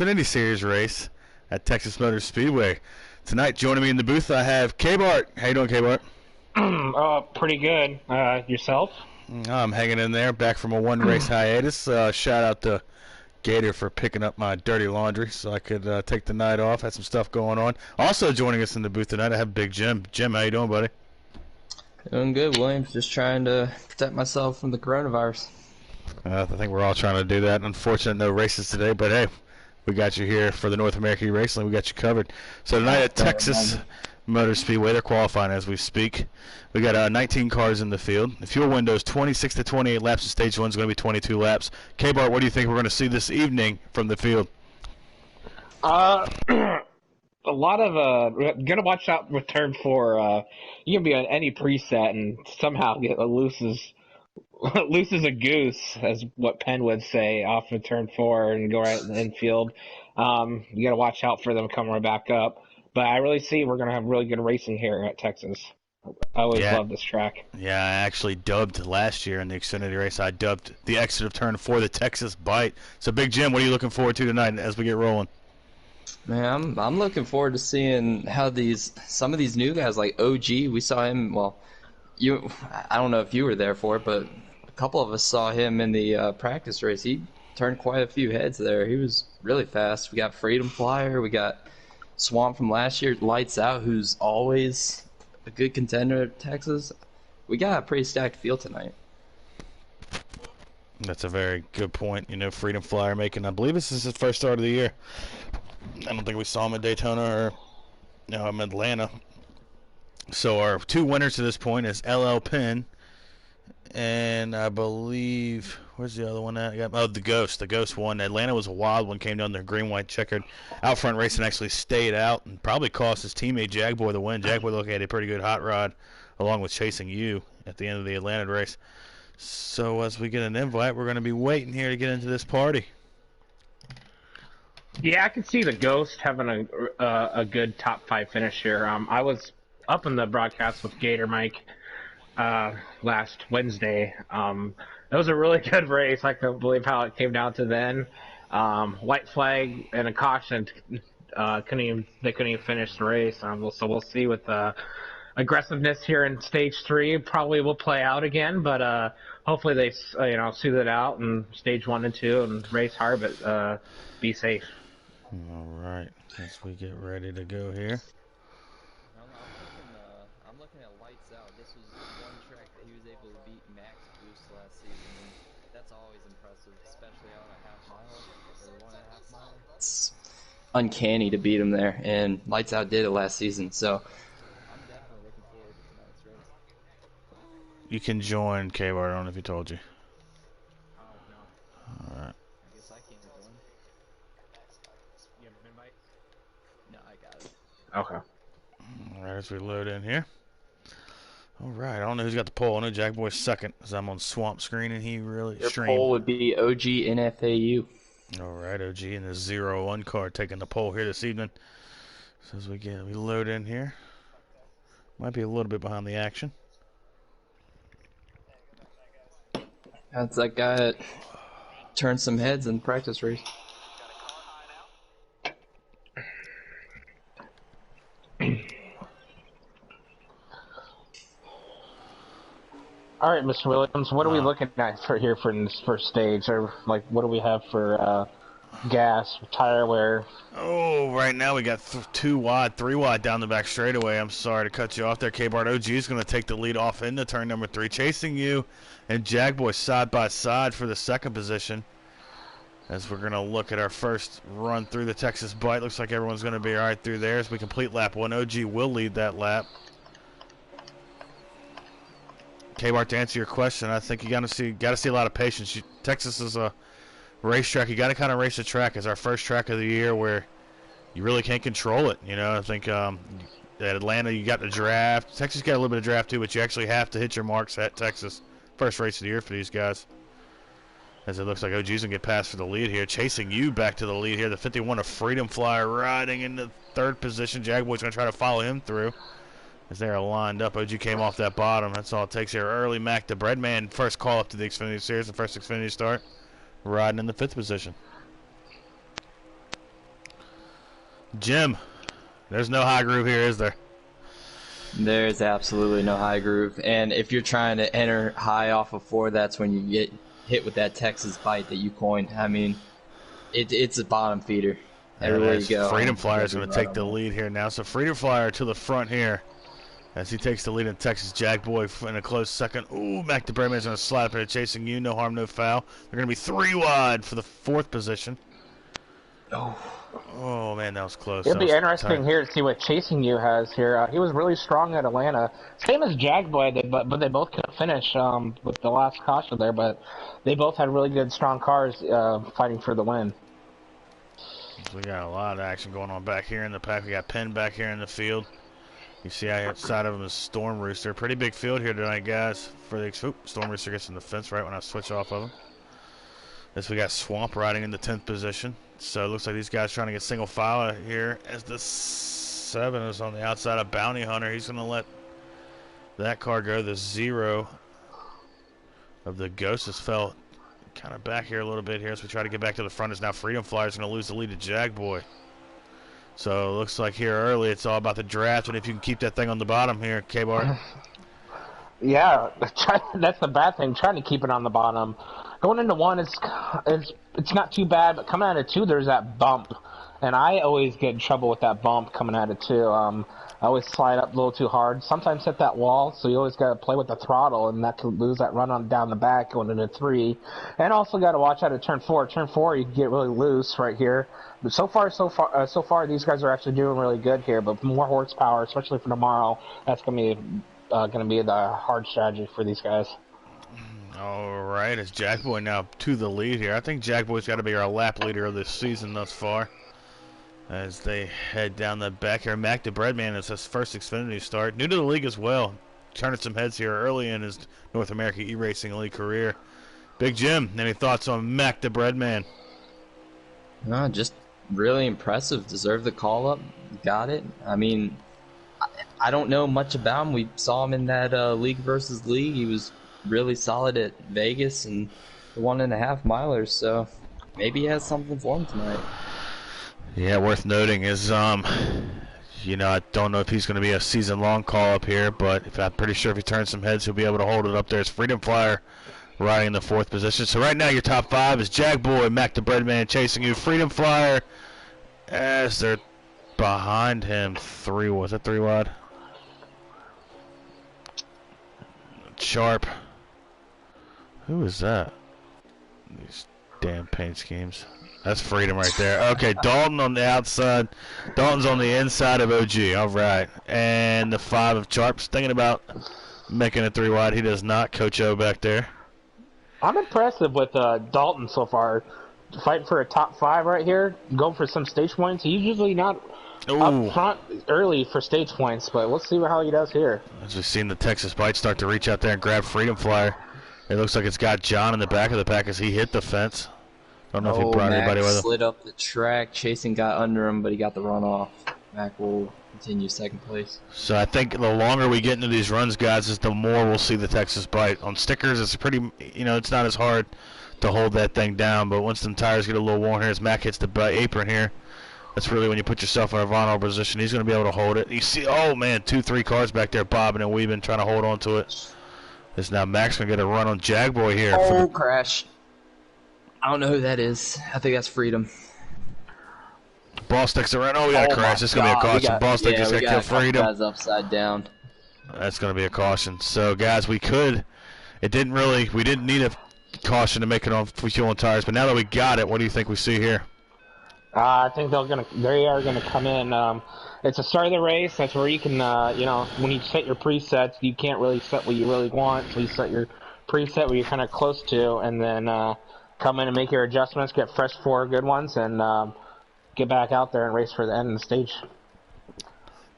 Xfinity Series race at Texas Motor Speedway. Tonight, joining me in the booth, I have K-Bart. How you doing, K-Bart? Pretty good. Yourself? I'm hanging in there, back from a one-race hiatus. Shout out to Gator for picking up my dirty laundry so I could take the night off. Had some stuff going on. Also joining us in the booth tonight, I have Big Jim. Jim, how you doing, buddy? Doing good, Williams. Just trying to protect myself from the coronavirus. I think we're all trying to do that. Unfortunate, no races today, but hey, we got you here for the North American eRacing. We got you covered. So tonight at Texas Motor Speedway, they're qualifying as we speak. We got 19 cars in the field. The fuel window is 26 to 28 laps. The stage one is going to be 22 laps. K-Bart, what do you think we're going to see this evening from the field? A lot of gonna watch out with turn four. You can be on any preset and somehow get loses a goose, as what Penn would say, off of turn four and go right in the infield. You gotta watch out for them coming right back up. But I really see we're gonna have really good racing here at Texas. I always love this track. Yeah, I actually dubbed last year in the Xfinity race. I dubbed the exit of turn 4 the Texas Bite. So, Big Jim, what are you looking forward to tonight as we get rolling? Man, I'm looking forward to seeing how some of these new guys like OG. We saw him. Well, I don't know if you were there for it, but a couple of us saw him in the practice race. He turned quite a few heads there. He was really fast. We got Freedom Flyer. We got Swamp from last year, Lights Out, who's always a good contender at Texas. We got a pretty stacked field tonight. That's a very good point. You know, Freedom Flyer making, I believe this is his first start of the year. I don't think we saw him at Daytona or Atlanta. So our two winners to this point is LL Penn and I believe, where's the other one at? Oh, the Ghost. The Ghost won. Atlanta was a wild one, came down there green, white, checkered. Out front racing actually stayed out and probably cost his teammate Jagboy the win. Jagboy looked at a pretty good hot rod along with Chasing You at the end of the Atlanta race. So as we get an invite, we're going to be waiting here to get into this party. Yeah, I can see the Ghost having a good top 5 finish here. I was up in the broadcast with Gator Mike last Wednesday. It was a really good race. I couldn't believe how it came down to then. White flag and a caution. They couldn't even finish the race. So we'll see with aggressiveness here in stage 3. Probably will play out again, but hopefully they soothe it out in stage 1 and 2 and race hard, but be safe. All right, as we get ready to go here. I'm looking at Lights Out. This was one track that he was able to beat Max Boost last season. And that's always impressive, especially on a half mile or 1.5 mile. It's uncanny to beat him there, and Lights Out did it last season. So I'm definitely looking forward to tonight's race. You can join K-Bar. I don't know if he told you. Oh, no. All right. I guess I can't join. You have an invite? No, I got it. Okay. All right, as we load in here. All right, I don't know who's got the pole. I know Jackboy's second, as I'm on Swamp screen, and he really Your streamed. poll would be OG NFAU. All right, OG and the 0-1 card taking the pole here this evening. So as we load in here. Might be a little bit behind the action. That's that guy that turned some heads in the practice race. All right, Mr. Williams, what are we looking at for this first stage? Or like, what do we have for gas, tire wear? Oh, right now we got 3 wide down the back straightaway. I'm sorry to cut you off there, K-Bart. OG is going to take the lead off into turn number 3. Chasing You and Jagboy side by side for the second position. As we're going to look at our first run through the Texas Bite. Looks like everyone's going to be all right through there as we complete lap 1. OG will lead that lap. K-Bart, to answer your question, I think you got to see a lot of patience. Texas is a racetrack. You got to kind of race the track as our first track of the year where you really can't control it. You know, I think at Atlanta you got the draft. Texas got a little bit of draft too, but you actually have to hit your marks at Texas. First race of the year for these guys. As it looks like OG's going to get past for the lead here. Chasing You back to the lead here. The 51 of Freedom Flyer riding into third position. Jagboy's going to try to follow him through. As they are lined up, OG came off that bottom. That's all it takes here. Early Mac, the Breadman, first call up to the Xfinity Series, the first Xfinity start, riding in the 5th position. Jim, there's no high groove here, is there? There's absolutely no high groove, and if you're trying to enter high off of 4, that's when you get hit with that Texas bite that you coined. I mean, it's a bottom feeder everywhere you go. Freedom Flyer is going to take the lead here now. So Freedom Flyer to the front here as he takes the lead in Texas. Jack Boy in a close second. Ooh, Mac the Breadman's going to slide up here chasing you. No harm, no foul. They're going to be 3 wide for the 4th position. Oh, man, that was close. It'll be interesting here to see what Chasing You has here. He was really strong at Atlanta. Same as Jag Boy, but they both couldn't finish with the last caution there, but they both had really good, strong cars fighting for the win. So we got a lot of action going on back here in the pack. We got Penn back here in the field. You see outside of him is Storm Rooster. Pretty big field here tonight, guys. Storm Rooster gets in the fence right when I switch off of him. This we got Swamp riding in the 10th position. So it looks like these guys trying to get single file here as the 7 is on the outside of Bounty Hunter. He's going to let that car go. The 0 of the Ghost has fell kind of back here a little bit here as we try to get back to the front. Is now Freedom Flyer's going to lose the lead to Jag Boy. So it looks like here early it's all about the draft, and if you can keep that thing on the bottom here, K-Bar. Yeah, that's the bad thing, trying to keep it on the bottom. Going into 1 it's not too bad, but coming out of 2 there's that bump. And I always get in trouble with that bump coming out of 2. I always slide up a little too hard. Sometimes hit that wall, so you always got to play with the throttle, and that could lose that run on down the back going into 3. And also got to watch out of turn 4. Turn 4 you can get really loose right here. But so far these guys are actually doing really good here. But more horsepower, especially for tomorrow, that's going to be the hard strategy for these guys. All right, it's Jack Boy now to the lead here. I think Jack Boy's got to be our lap leader of this season thus far. As they head down the back here, Mac the Breadman is his first Xfinity start. New to the league as well. Turning some heads here early in his North America eRacing League career. Big Jim, any thoughts on Mac the Breadman? No, just really impressive. Deserved the call-up. Got it. I mean, I don't know much about him. We saw him in that League versus League. He was really solid at Vegas and the 1.5 milers, so maybe he has something for him tonight. Yeah, worth noting is, you know, I don't know if he's going to be a season-long call-up here, but I'm pretty sure if he turns some heads, he'll be able to hold it up there. It's Freedom Flyer riding in the 4th position. So right now your top 5 is Jag Boy, Mac the Breadman chasing you. Freedom Flyer as they're behind him. 3, was it 3 wide? Sharp. Who is that? These damn paint schemes. That's Freedom right there. Okay, Dalton on the outside. Dalton's on the inside of OG. All right. And the 5 of Sharp's thinking about making it 3 wide. He does not. Coach O back there. I'm impressed with Dalton so far. Fighting for a top 5 right here. Going for some stage points. He's usually not up front early for stage points, but let's see how he does here. As we've seen the Texas Bite start to reach out there and grab Freedom Flyer. It looks like it's got John in the back of the pack as he hit the fence. Don't know if he brought anybody with him. Slid up the track. Chasing got under him, but he got the run off. Mac will continue 2nd place. So I think the longer we get into these runs, guys, is the more we'll see the Texas Bite. On stickers, it's pretty, you know, it's not as hard to hold that thing down, but once the tires get a little worn here, as Mac hits the apron here, that's really when you put yourself in a vulnerable position. He's going to be able to hold it. You see, oh man, 2-3 cars back there bobbing and weaving, trying to hold on to it. This now Mac's going to get a run on Jag Boy here. Oh, crash. I don't know who that is. I think that's Freedom. Ball sticks around. Oh, we got a crash. This is going to be a caution. Ball stick just got to kill Freedom. Guys upside down. That's going to be a caution. So, guys, we didn't need a caution to make it on fuel and tires, but now that we got it, what do you think we see here? I think they are gonna come in. It's the start of the race. That's where you can, you know, when you set your presets, you can't really set what you really want. So you set your preset where you're kind of close to, and then come in and make your adjustments, get fresh 4 good ones, and get back out there and race for the end of the stage.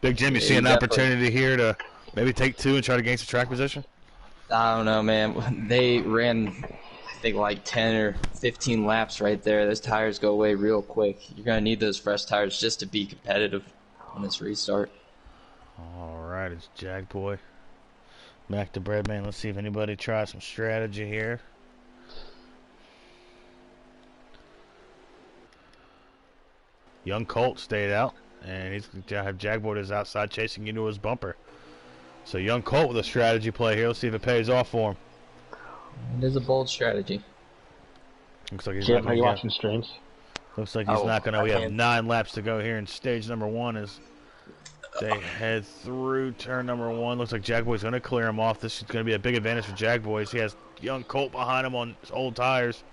Big Jim, you see an opportunity here to maybe take 2 and try to gain some track position? I don't know, man. They ran, I think, like 10 or 15 laps right there. Those tires go away real quick. You're going to need those fresh tires just to be competitive on this restart. All right, it's Jag Boy. Mac the Breadman. Let's see if anybody tries some strategy here. Young Colt stayed out. and he's going to have Jagboy to his outside chasing into his bumper. So young Colt with a strategy play here. Let's see if it pays off for him. It is a bold strategy. Looks like he's Jim, not are going you to watching streams? Looks like he's not going to. We have can't. 9 laps to go here in stage number 1 as they head through turn number 1. Looks like Jagboy's going to clear him off. This is going to be a big advantage for Jagboy. He has young Colt behind him on his old tires.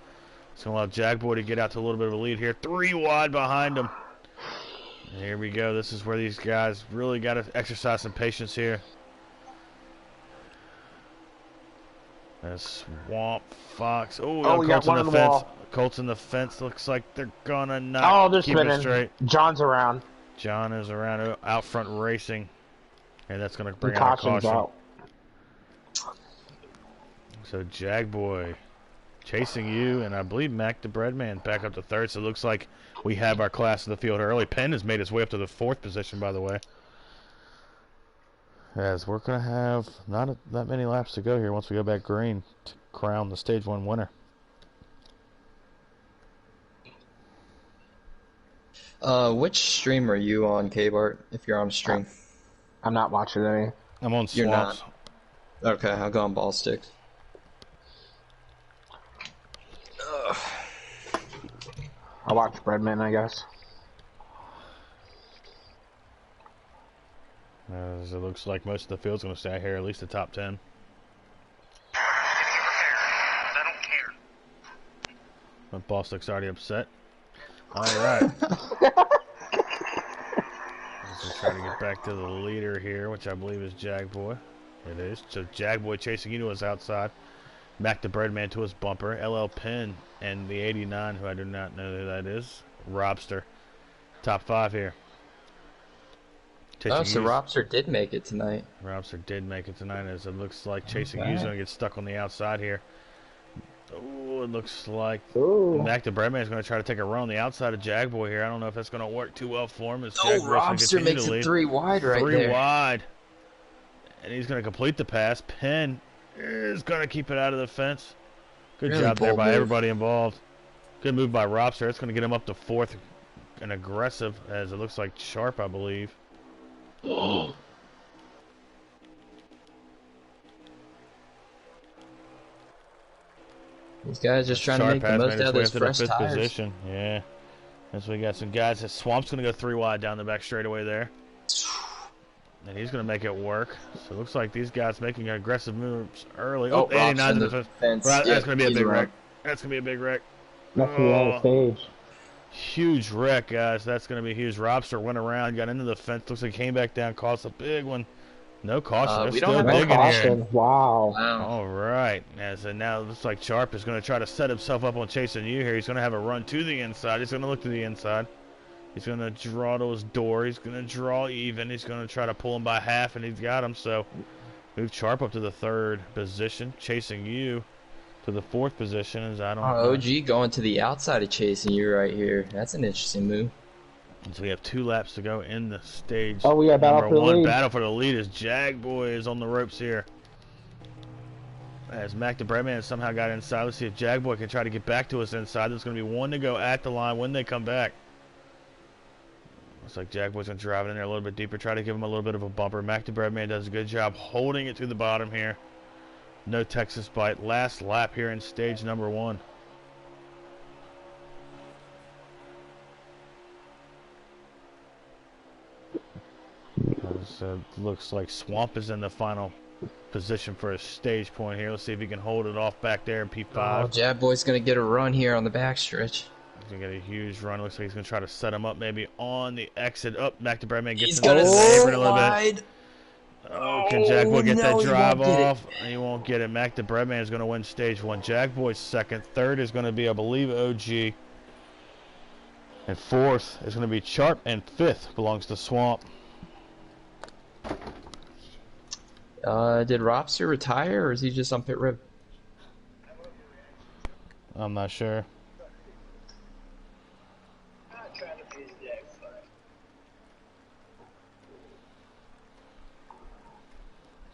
It's going to allow Jagboy to get out to a little bit of a lead here. 3 wide behind him. And here we go. This is where these guys really got to exercise some patience here. Swamp Fox. Oh, we Colt's got one in on the the fence. wall. Colt's in the fence. Looks like they're gonna not They're keep it spinning. straight. John's around. John is around out front racing, and that's gonna bring The out a caution's caution. out. So Jagboy chasing you, and I believe Mac the Breadman back up to third. So it looks like we have our class in the field early. Penn has made his way up to the 4th position, by the way. As we're going to have not that many laps to go here once we go back green to crown the Stage 1 winner. Which stream are you on, K-Bart, if you're on a stream? I'm not watching any. I'm on You're Swamps. not. Okay, I'll go on Ball Sticks. I'll watch Breadman, I guess. As it looks like most of the field's going to stay here, at least the top 10. I don't care. My ball stick's already upset. All right. Let's try to get back to the leader here, which I believe is Jagboy. It is. So Jagboy chasing you to his outside. Mac the Breadman to his bumper. LL Penn and the 89, who I do not know who that is. Robster. Top 5 here. Oh, so Robster did make it tonight. Robster did make it tonight, as it looks like Chasing You's going to get stuck on the outside here. Oh, it looks like Mac the Breadman is going to try to take a run on the outside of Jagboy here. I don't know if that's going to work too well for him. As Robster makes it 3 wide right there. 3 wide. And he's going to complete the pass. Penn is going to keep it out of the fence. Good Really job there bold by move. everybody involved. Good move by Robster. It's going to get him up to 4th and aggressive, as it looks like Sharp, I believe. These guys just trying Sharp to make the has most made his out of way those up to the fresh 5th tires. position. Yeah. And so we got some guys. Swamp's going to go 3 wide down the back straightaway there. And he's going to make it work. So it looks like these guys making aggressive moves early. Oh, 89 to the fence. Right, Yeah, that's going to be a he's big around. wreck. That's going to be a big wreck. That's the on stage. Huge wreck, guys. That's going to be huge. Robster went around, got into the fence. Looks like he came back down, caused a big one. No caution. They're we don't still have digging here. Wow. Wow. All right. As now it looks like Sharp is going to try to set himself up on chasing you here. He's going to have a run to the inside. He's going to look to the inside. He's going to draw to his door. He's going to draw even. He's going to try to pull him by half, and he's got him. So move Sharp up to the 3rd position, chasing you to the 4th position. As I don't know. OG going to the outside of chasing you right here. That's an interesting move. And so we have 2 laps to go in the stage. Oh, we got battle Number for the 1 lead. battle for the lead is Jagboy is on the ropes here. As Mac the Breadman somehow got inside. Let's see if Jagboy can try to get back to us inside. There's going to be 1 to go at the line when they come back. Looks like Jagboy's going to drive it in there a little bit deeper, try to give him a little bit of a bumper. Mac the Breadman does a good job holding it to the bottom here. No Texas bite. Last lap here in stage number 1. So it looks like Swamp is in the final position for a stage point here. Let's see if he can hold it off back there in P5. Oh, Jab Boy's going to get a run here on the backstretch. He's going to get a huge run. Looks like he's going to try to set him up maybe on the exit. Up, Mac the Breadman gets He's in going to the go a little bit. wide. Oh, can Jagboy get that no, he drive won't get it. off? He won't get it. Mac the Breadman is going to win stage 1. Jagboy's 2nd. 3rd is going to be, I believe, OG. And 4th is going to be Sharp. And 5th belongs to Swamp. Did Robster retire, or is he just on pit road? I'm not sure.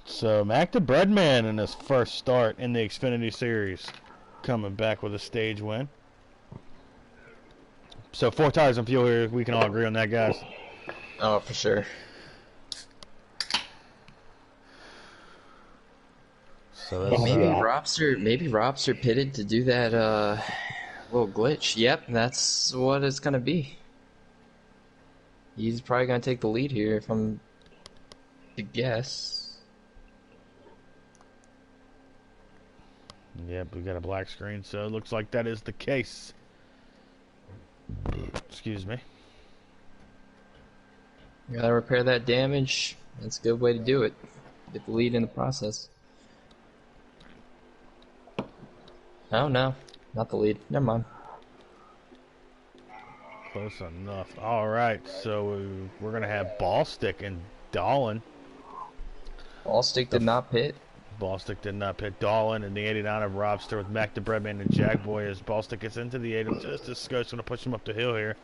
So Mac the Breadman in his first start in the Xfinity Series, coming back with a stage win. So 4 tires and fuel here. We can all agree on that, guys. Oh, for sure. So Hey, that's maybe Robster pitted to do that little glitch. Yep, that's what it's gonna be. He's probably gonna take the lead here, if I'm to guess. yep, we got a black screen, so it looks like that is the case. Excuse me. You gotta repair that damage. That's a good way to do it. Get the lead in the process. Oh no, not the lead. Never mind. Close enough. All right, so we're gonna have Ballstick and Dolan. Ballstick did not pit. Ballstick did not pit. Dolan in the 89 of Robster with Mac the Breadman and Jackboy as Ballstick gets into the 8. Just this guy's gonna push him up the hill here.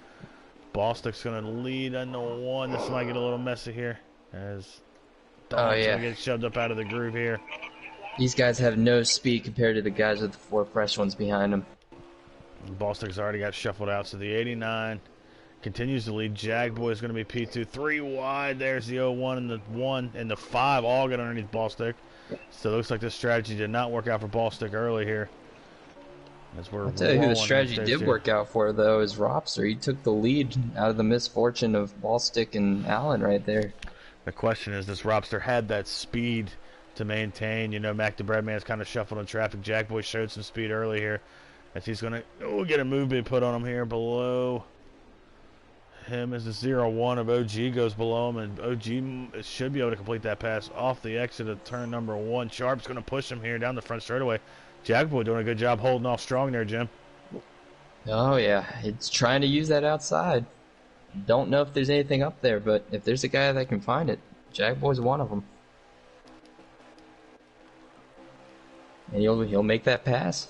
Ballstick's gonna lead on the 1. This might get a little messy here as Dolan's gonna get shoved up out of the groove here. These guys have no speed compared to the guys with the 4 fresh ones behind them. Ballstick's already got shuffled out, so the 89 continues to lead. Jagboy is going to be P2. 3 wide. There's the 01 and the 1 and the 5 all get underneath Ballstick. So it looks like this strategy did not work out for Ballstick early here. I'll tell you who the strategy did work out for, though, is Robster. He took the lead out of the misfortune of Ballstick and Allen right there. The question is, does Robster had that speed to maintain? You know, Mac the Breadman's kind of shuffled in traffic. Jackboy showed some speed early here. As he's going to get a move being put on him here below him as the 0-1 of OG goes below him, and OG should be able to complete that pass off the exit of turn number 1. Sharp's going to push him here down the front straightaway. Jackboy doing a good job holding off strong there, Jim. Oh, yeah. It's trying to use that outside. Don't know if there's anything up there, but if there's a guy that can find it, Jackboy's one of them. And he'll make that pass.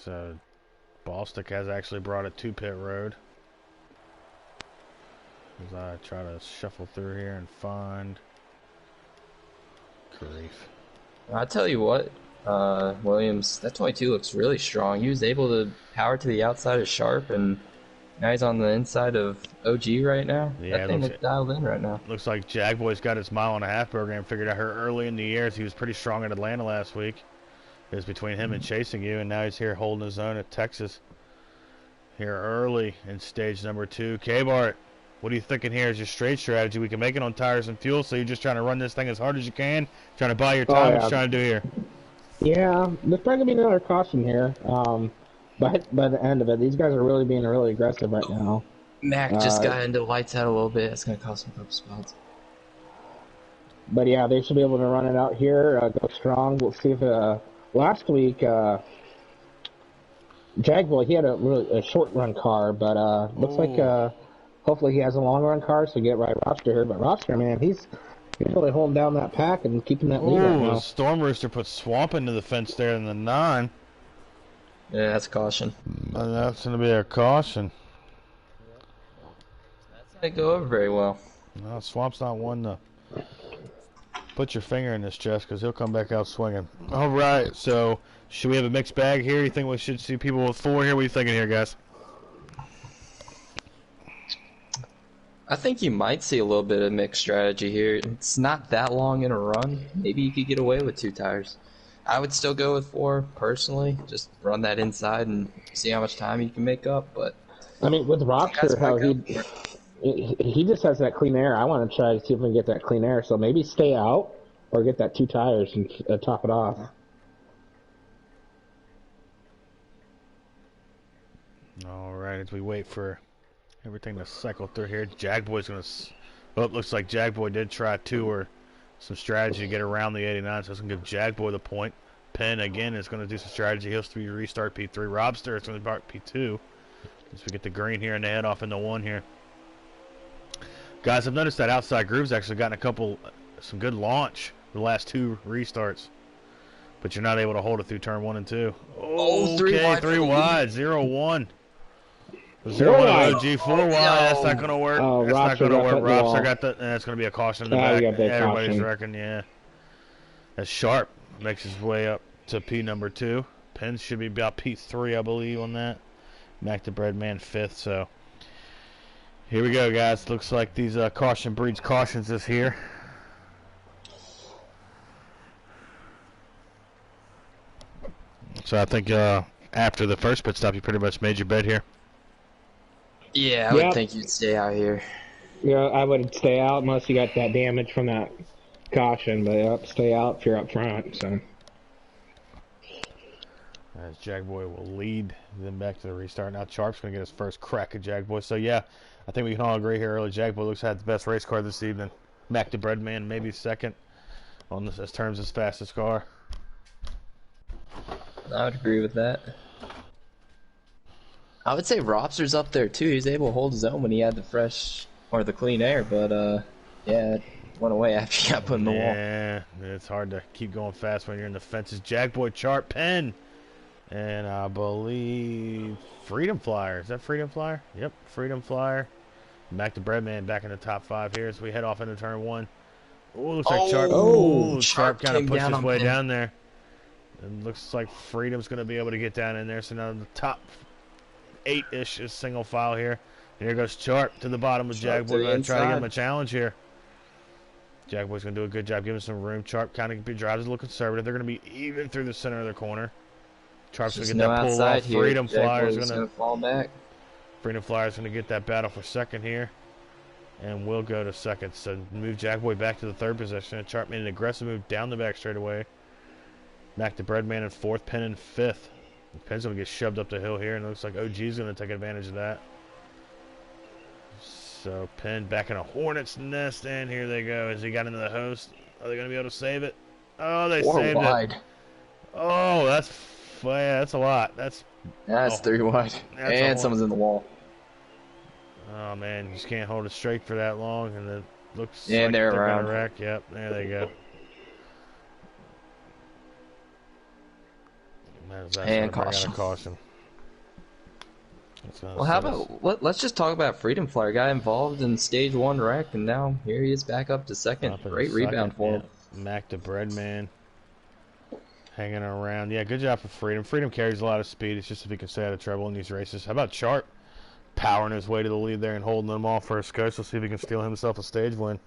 So Ballstick has actually brought it to pit road. As I try to shuffle through here and find grief. I'll tell you what, Williams, that 22 looks really strong. He was able to power to the outside of Sharp, and now he's on the inside of OG right now. Yeah, that thing looks dialed in right now. Looks like Jagboy's got his mile-and-a-half program figured out here early in the year. He was pretty strong at Atlanta last week. It was between him and chasing you, and now he's here holding his own at Texas. Here early in stage number 2. K-Bart, what are you thinking here is your straight strategy? We can make it on tires and fuel, so you're just trying to run this thing as hard as you can, trying to buy your time. What you trying to do here? Yeah, there's probably going to be another caution here. By the end of it, these guys are really being really aggressive right now. Mac just got into lights out a little bit. It's going to cost him a couple spots. But yeah, they should be able to run it out here, go strong. We'll see if last week Jagboy, he had a short run car, but looks like hopefully he has a long run car, so get right Robster here. But Robster, man, he's really holding down that pack and keeping that lead right now. Storm Rooster put Swamp into the fence there in the 9. Yeah, that's a caution. And that's going to be a caution. That's not go over very well. No, Swamp's not one to put your finger in his chest because he'll come back out swinging. All right, so should we have a mixed bag here? You think we should see people with 4 here? What are you thinking here, guys? I think you might see a little bit of mixed strategy here. It's not that long in a run. Maybe you could get away with 2 tires. I would still go with 4 personally. Just run that inside and see how much time you can make up. But I mean, with Robster, how he just has that clean air. I want to try to see if we can get that clean air. So maybe stay out or get that 2 tires and top it off. All right, as we wait for everything to cycle through here, Jagboy's going to... Well, it looks like Jagboy did try 2 or some strategy to get around the 89, so it's going to give Jagboy the point. Penn, again, is going to do some strategy. He'll restart P3. Robster is going to start P2. As we get the green here and the head off in the 1 here. Guys, I've noticed that outside groove's actually gotten some good launch the last 2 restarts. But you're not able to hold it through turn 1 and 2. Oh, okay, 3 wide, 0-1. 0-1 OG, 4 wide. That's not going to work. That's not going to work. Robster got the, and that's going to be a caution in the back. Everybody's wrecking, yeah. As Sharp makes his way up to P number 2. Penn should be about P3, I believe, on that. Mac the Breadman 5th, so Here we go, guys. Looks like these caution breeds cautions is here. So I think after the first pit stop, you pretty much made your bed here. Yeah, I would think you'd stay out here. Yeah, I would stay out unless you got that damage from that caution, but yep, stay out if you're up front. So. As Jagboy will lead them back to the restart. Now Sharp's going to get his first crack at Jagboy. So yeah, I think we can all agree here early. Jagboy looks to have the best race car this evening. Mac the Breadman maybe second on this terms as fastest car. I would agree with that. I would say Robster's up there too. He's able to hold his own when he had the fresh or the clean air, but yeah, it went away after he got put in the wall. Yeah, it's hard to keep going fast when you're in the fences. Jagboy, Sharp, Penn, and I believe Freedom Flyer. Is that Freedom Flyer? Yep, Freedom Flyer. Back to Breadman back in the top 5 here as we head off into turn 1. Oh, looks like Sharp. Oh, Sharp kind of pushed his way down there. And looks like Freedom's going to be able to get down in there. So now the top 8-ish is single file here. And here goes Sharp to the bottom of Jagboy. Going to try to give him a challenge here. Jagboy's going to do a good job giving some room. Sharp kind of drives a little conservative. They're going to be even through the center of the corner. Sharp's going to get that pull off. Freedom Flyer is going to fall back. Freedom Flyer is going to get that battle for second here. And we'll go to second. So move Jagboy back to the 3rd position. And Sharp made an aggressive move down the back straightaway. Back to Breadman in 4th, Penn in 5th. Penn's going to get shoved up the hill here, and it looks like OG's going to take advantage of that. So Penn back in a hornet's nest, and here they go. As he got into the host, are they going to be able to save it? Oh, they saved it. Oh, that's a lot. That's 3 wide. And someone's in the wall. Oh, man, you just can't hold it straight for that long, and it looks like they're going to wreck. Yep, there they go. And caution. Well, how about let's just talk about Freedom Flyer. Got involved in stage 1 wreck, and now here he is back up to second. Great rebound for him. Mac the Breadman hanging around. Yeah, good job for Freedom. Freedom carries a lot of speed. It's just if he can stay out of trouble in these races. How about Sharp powering his way to the lead there and holding them off for a coach? Let's see if he can steal himself a stage win.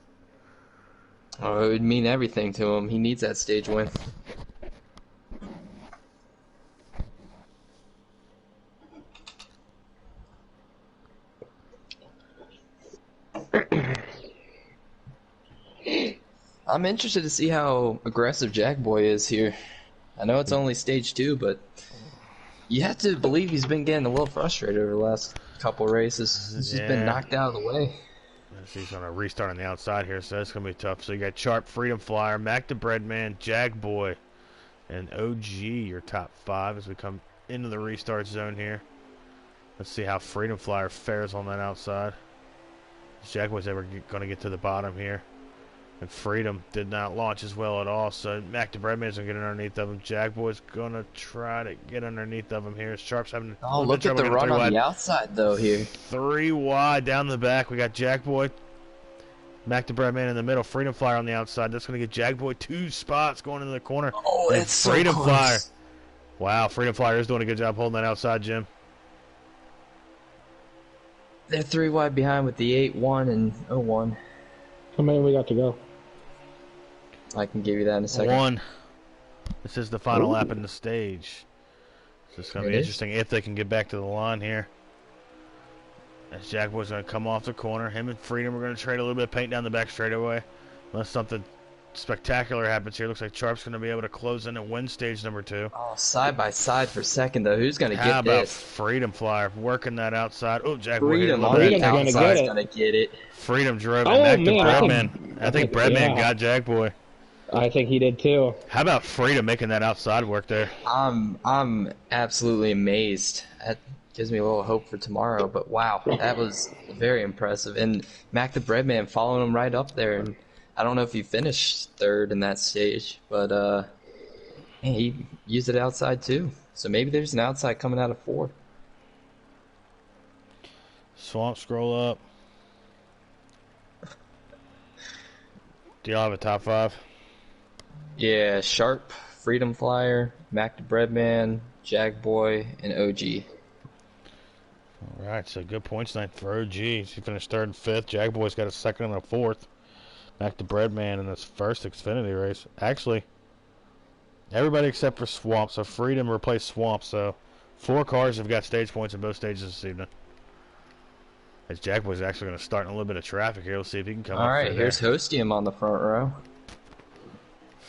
Oh, it would mean everything to him. He needs that stage win. I'm interested to see how aggressive Jagboy is here. I know it's only stage 2, but you have to believe he's been getting a little frustrated over the last couple races. He's just been knocked out of the way. He's going to restart on the outside here, so that's going to be tough. So you got Sharp, Freedom Flyer, Mac the Breadman, Jagboy, and OG, your top 5 as we come into the restart zone here. Let's see how Freedom Flyer fares on that outside. Jagboy's ever going to get to the bottom here. And Freedom did not launch as well at all, so Mac the Breadman's going to get underneath of him. Jagboy's going to try to get underneath of him here. Sharp's having look at the run on the outside, though, here. 3 wide down the back. We got Jagboy, Mac the Breadman in the middle, Freedom Flyer on the outside. That's going to get Jagboy 2 spots going into the corner. Oh, it's so Freedom close. Flyer. Wow, Freedom Flyer is doing a good job holding that outside, Jim. They're 3 wide behind with the 8-1 and 0-1. How many we got to go? I can give you that in a second. 1. This is the final lap in the stage. So it's going to be interesting if they can get back to the line here. As Jagboy's going to come off the corner. Him and Freedom are going to trade a little bit of paint down the back straightaway. Unless something spectacular happens here. Looks like Sharp's going to be able to close in and win stage number 2. Oh, side by side for second, though. Who's going to get this? How about Freedom Flyer working that outside? Oh, Jagboy. Freedom on the outside is going to get it. Freedom drove it back to Breadman. I think Breadman got Jagboy. I think he did too. How about Freedom making that outside work there? I'm absolutely amazed. That gives me a little hope for tomorrow. But wow, that was very impressive. And Mac the Breadman following him right up there. And I don't know if he finished 3rd in that stage, but man, he used it outside too. So maybe there's an outside coming out of 4. Swamp, scroll up. Do y'all have a top 5? Yeah, Sharp, Freedom Flyer, Mac the Breadman, Jagboy, and OG. Right, so good points tonight for OG. She finished 3rd and 5th. Jagboy's got a 2nd and a 4th. Back to Breadman in this first Xfinity race. Actually, everybody except for Swamp. So Freedom replaced Swamp. So 4 cars have got stage points in both stages this evening. As Jagboy's actually going to start in a little bit of traffic here. We'll see if he can come up All right, through here's there. Hostium on the front row.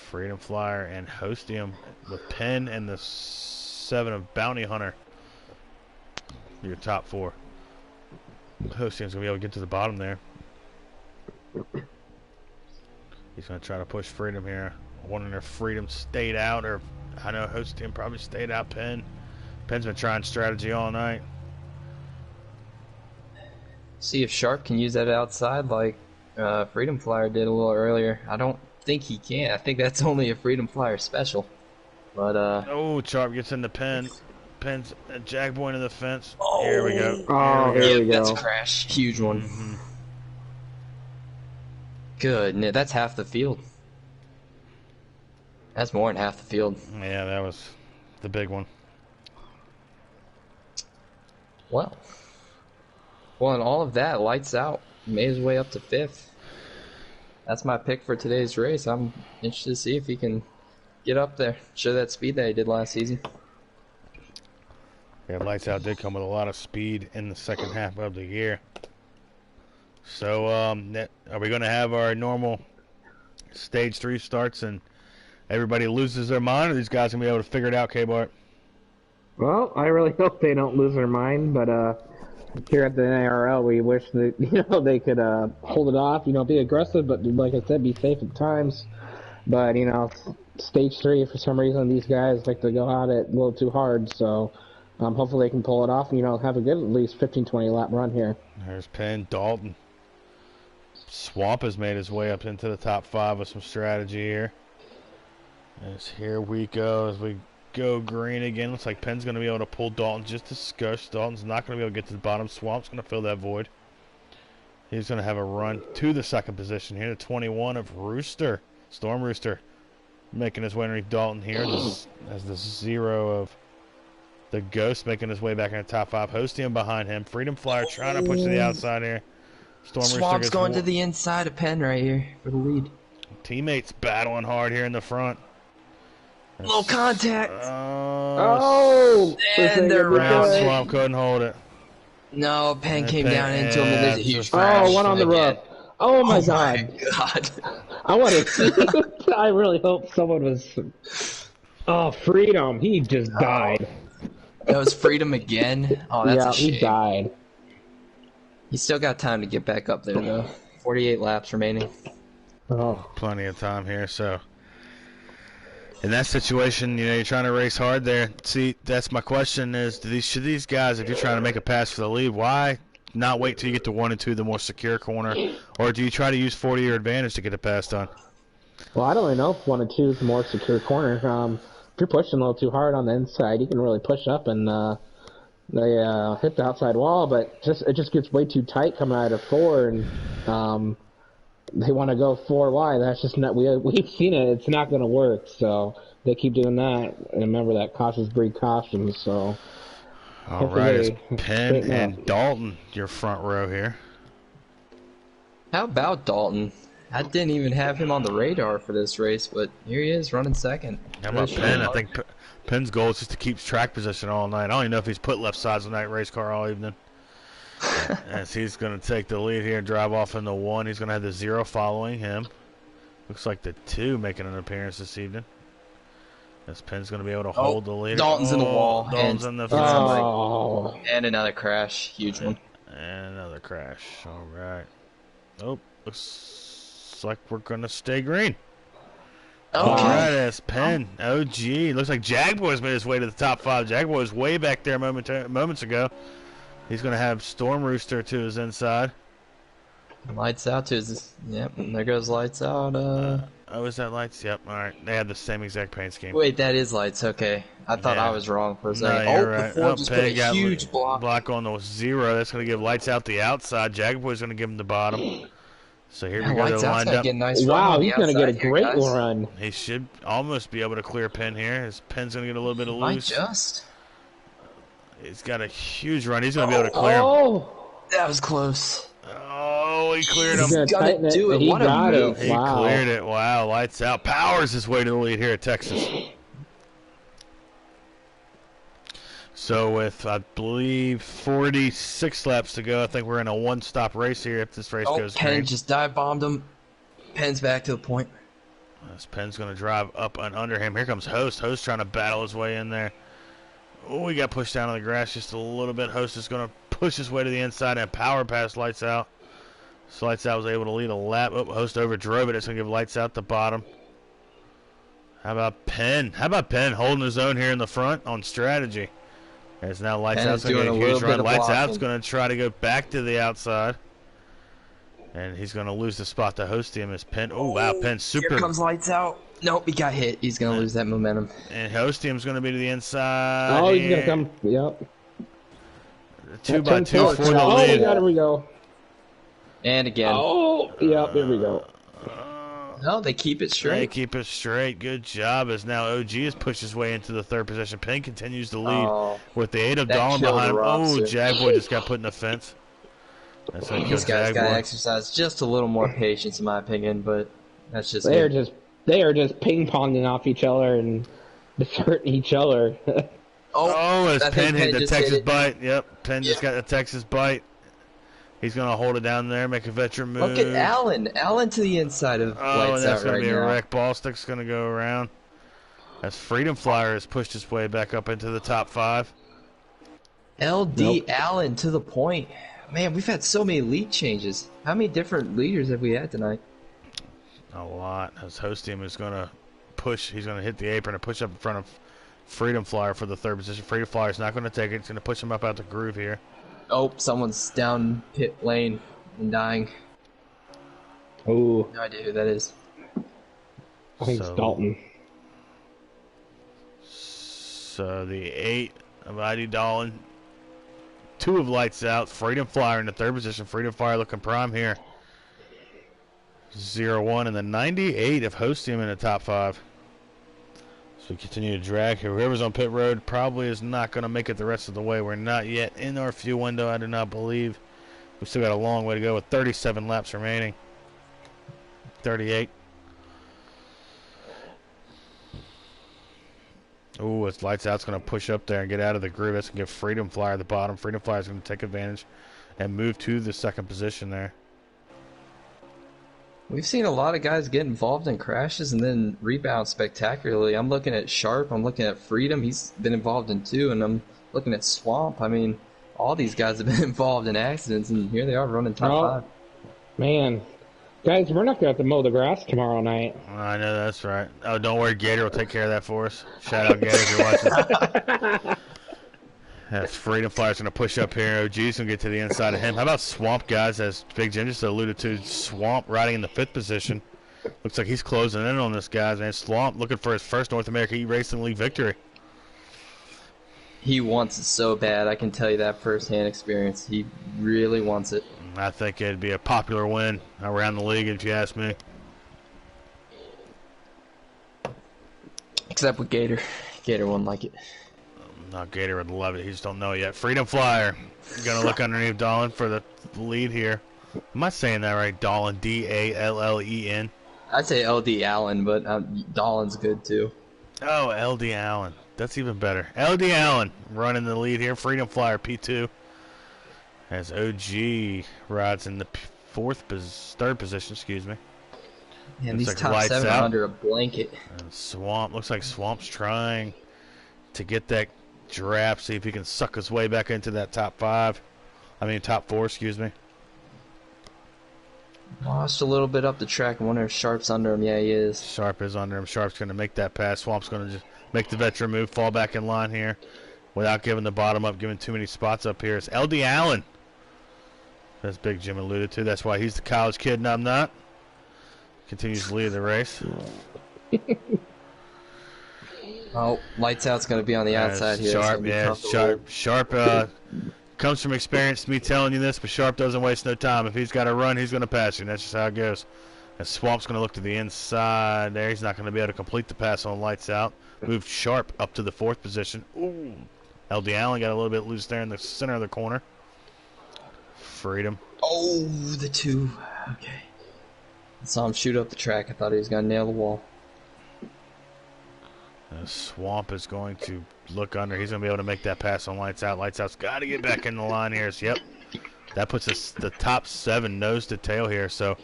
Freedom Flyer and Hostium with Penn and the 7 of Bounty Hunter. Your top 4. Hostium's going to be able to get to the bottom there. He's going to try to push Freedom here. Wondering if Freedom stayed out, or I know Hostium probably stayed out. Penn's been trying strategy all night. See if Sharp can use that outside like Freedom Flyer did a little earlier. I don't think he can. I think that's only a Freedom Flyer special. But Oh, Sharp gets into Penn. Penn's Jagboy into the fence. Here we go. Oh, Here we go. here we go. That's a crash. Huge one. Mm-hmm. Good. That's half the field. That's more than half the field. Yeah, that was the big one. Well, and all of that, lights out, made his way up to 5th. That's my pick for today's race. I'm interested to see if he can get up there, show that speed that he did last season. Yeah, Lights Out did come with a lot of speed in the second half of the year. So, are we going to have our normal Stage 3 starts and everybody loses their mind, or these guys going to be able to figure it out, K-Bart? Well, I really hope they don't lose their mind, but here at the NARL, we wish that they could hold it off, be aggressive, but like I said, be safe at times. But Stage 3, for some reason, these guys like to go at it a little too hard, so hopefully they can pull it off and have a good at least 15-20 lap run here. There's Penn, Dalton. Swamp has made his way up into the top 5 with some strategy here. As here we go, as we go green again. Looks like Penn's going to be able to pull Dalton just a skosh. Dalton's not going to be able to get to the bottom. Swamp's going to fill that void. He's going to have a run to the 2nd position here. The 21 of Rooster. Storm Rooster making his way underneath Dalton here. As the 0 of the Ghost making his way back in the top 5. Hostium behind him. Freedom Flyer trying to push to the outside here. Storm Rooster Swamp's gets going to the inside of Penn right here for the lead. Teammates battling hard here in the front. Low contact. Oh! And they're Brown right. Swamp couldn't hold it. No, Penn came Penn- down into him and there's a huge Oh, crash. one on the again. roof. Oh my Oh my god. god. I want to see. I really hope someone was. Oh, Freedom. He just died. That was Freedom again. Oh, that's Yeah, a shame. he died. He's still got time to get back up there though. 48 laps remaining. Oh. Plenty of time here, so in that situation, you're trying to race hard there. See, that's my question is, should these guys, if you're trying to make a pass for the lead, why not wait till you get to 1 and 2, the more secure corner, or do you try to use 40-year advantage to get a pass done? Well, I don't really know if 1 and 2 is the more secure corner. If you're pushing a little too hard on the inside, you can really push up and they hit the outside wall, but it just gets way too tight coming out of 4, and they want to go 4 wide. That's just not. We've seen it. It's not going to work. So they keep doing that. And remember that cautions breed caution. So. All right, it's Hopefully Penn straighten and up. Dalton, your front row here. How about Dalton? I didn't even have him on the radar for this race, but here he is running 2nd. How about Penn? I think Penn's goal is just to keep track position all night. I don't even know if he's put left sides on that race car all evening. As he's going to take the lead here and drive off in the 1. He's going to have the 0 following him. Looks like the 2 making an appearance this evening. As Penn's going to be able to hold the lead. Dalton's in the wall. Dalton's and, in the front. Oh. and another crash. Huge one. And another crash. All right. Oh, looks like we're going to stay green. All Okay. right, as Penn, OG. Looks like Jagboy's made his way to the top 5. Jagboy's way back there moments ago. He's going to have Storm Rooster to his inside. Lights out to his. Yep, and there goes lights out. Oh, is that lights? Yep. All right. They had the same exact paint scheme. Wait, that is lights. Okay. I thought Yeah. I was wrong for a No, second. you're The right. Ford just put Penn a got huge block. on the 0. That's going to give lights out the outside. Jagboy's going to give him the bottom. So here we go. Lights They're out's lined gonna up. get a nice run Wow, on the he's going to get a outside here, great guys. run. He should almost be able to clear Penn here. His Penn's going to get a little bit of Might loose. just. He's got a huge run. He's going to be able to clear him. Oh! That was close. Oh, he cleared He's him. gonna tighten it. do it. He What a got move. it. He Wow. cleared it. Wow, lights out. Powers his way to the lead here at Texas. So with, I believe, 46 laps to go, I think we're in a one-stop race here if this race goes Penn green. just dive bombed him. Penn's back to the point. This Penn's going to drive up and under him. Here comes Host. Host trying to battle his way in there. Oh, he got pushed down on the grass just a little bit. Host is going to push his way to the inside and power past Lights Out. So Lights Out was able to lead a lap. Oh, Host overdrove it. It's going to give Lights Out the bottom. How about Penn? How about Penn holding his own here in the front on strategy? As now Lights Out's going to get a huge run. Lights Out's going to try to go back to the outside. And he's going to lose the spot to Hostium as Penn. Oh, wow, Penn super. Here comes Lights Out. Nope, he got hit. He's going to lose that momentum. And Hostium's going to be to the inside. Oh, he's going to come. Yep. 2x2 for the Oh, lead. here we go. And again. Oh, yep, here we go. No, they keep it They straight. keep it straight. Good job. As now OG has pushed his way into the third position. Penn continues to lead Oh, with the 8 of that Dahlin killed behind him. the Oh, roster. Jagboy just got put in the fence. That's how these guys got to Jagboy. exercise just a little more patience, in my opinion, but that's just They are it. just ping ponging off each other and hurting each other. Oh, as I think Penn hit the just hit Texas it. bite. Yep, Penn just Yeah. got the Texas bite. He's going to hold it down there, make a veteran move. Look at Allen. Allen to the inside of Oh, Lights and that's Out going right to be a now. wreck. Ballstick's going to go around. As Freedom Flyer has pushed his way back up into the top 5. LD Allen to the point. Man, we've had so many lead changes. How many different leaders have we had tonight? A lot. As Hostium is going to push. He's going to hit the apron and push up in front of Freedom Flyer for the third position. Freedom Flyer is not going to take it. It's going to push him up out the groove here. Oh, someone's down pit lane and dying. Oh, No idea who that is. I think it's Dalton. So the 8 of ID Dahlin. 2 of Lights Out. Freedom Flyer in the third position. Freedom Flyer looking prime here. 0-1 and the 98 of Hostium in the top 5. So we continue to drag here. Whoever's on pit road probably is not going to make it the rest of the way. We're not yet in our fuel window, I do not believe. We've still got a long way to go with 37 laps remaining. 38. Ooh, it's Lights Out's going to push up there and get out of the groove. That's going to give Freedom Flyer the bottom. Freedom Flyer is going to take advantage and move to the second position there. We've seen a lot of guys get involved in crashes and then rebound spectacularly. I'm looking at Sharp. I'm looking at Freedom. He's been involved in 2, and I'm looking at Swamp. I mean, all these guys have been involved in accidents, and here they are running top 5. Man. Guys, we're not going to have to mow the grass tomorrow night. I know that's right. Oh, don't worry, Gator will take care of that for us. Shout out Gator if you're watching. That's Freedom Flyer's going to push up here. OG's going to get to the inside of him. How about Swamp, guys? As Big Jim just alluded to, Swamp riding in the 5th position. Looks like he's closing in on this, guys. Man, Swamp looking for his first North America eRacing League victory. He wants it so bad. I can tell you that firsthand experience. He really wants it. I think it'd be a popular win around the league, if you ask me. Except with Gator. Gator wouldn't like it. No, Gator would love it. He just don't know yet. Freedom Flyer going to look underneath Dahlin for the lead here. Am I saying that right? Dahlin, D-A-L-L-E-N. I'd say LD Allen, but Dahlin's good too. Oh, LD Allen. That's even better. LD Allen running the lead here. Freedom Flyer P2. As OG rides in the third position, excuse me. Man, Looks these like top Lights 7 Out. are under a blanket. And Swamp, looks like Swamp's trying to get that draft, see if he can suck his way back into that top 4, excuse me. Lost a little bit up the track. I wonder if Sharp's under him. Yeah, he is. Sharp is under him. Sharp's going to make that pass. Swamp's going to just make the veteran move, fall back in line here without giving the bottom up, giving too many spots up here. It's LD Allen. As Big Jim alluded to. That's why he's the college kid and I'm not. Continues to lead the race. Oh, Lights Out's going to be on the outside here. Sharp, yeah. Sharp comes from experience, me telling you this, but Sharp doesn't waste no time. If he's got to run, he's going to pass you. And that's just how it goes. And Swamp's going to look to the inside there. He's not going to be able to complete the pass on Lights Out. Moved Sharp up to the 4th position. Ooh. LD Allen got a little bit loose there in the center of the corner. Freedom. Oh, the 2. Okay. I saw him shoot up the track. I thought he was going to nail the wall. Swamp is going to look under. He's going to be able to make that pass on Lights Out. Lights Out's got to get back in the line here. So, yep. That puts us the top 7 nose to tail here. So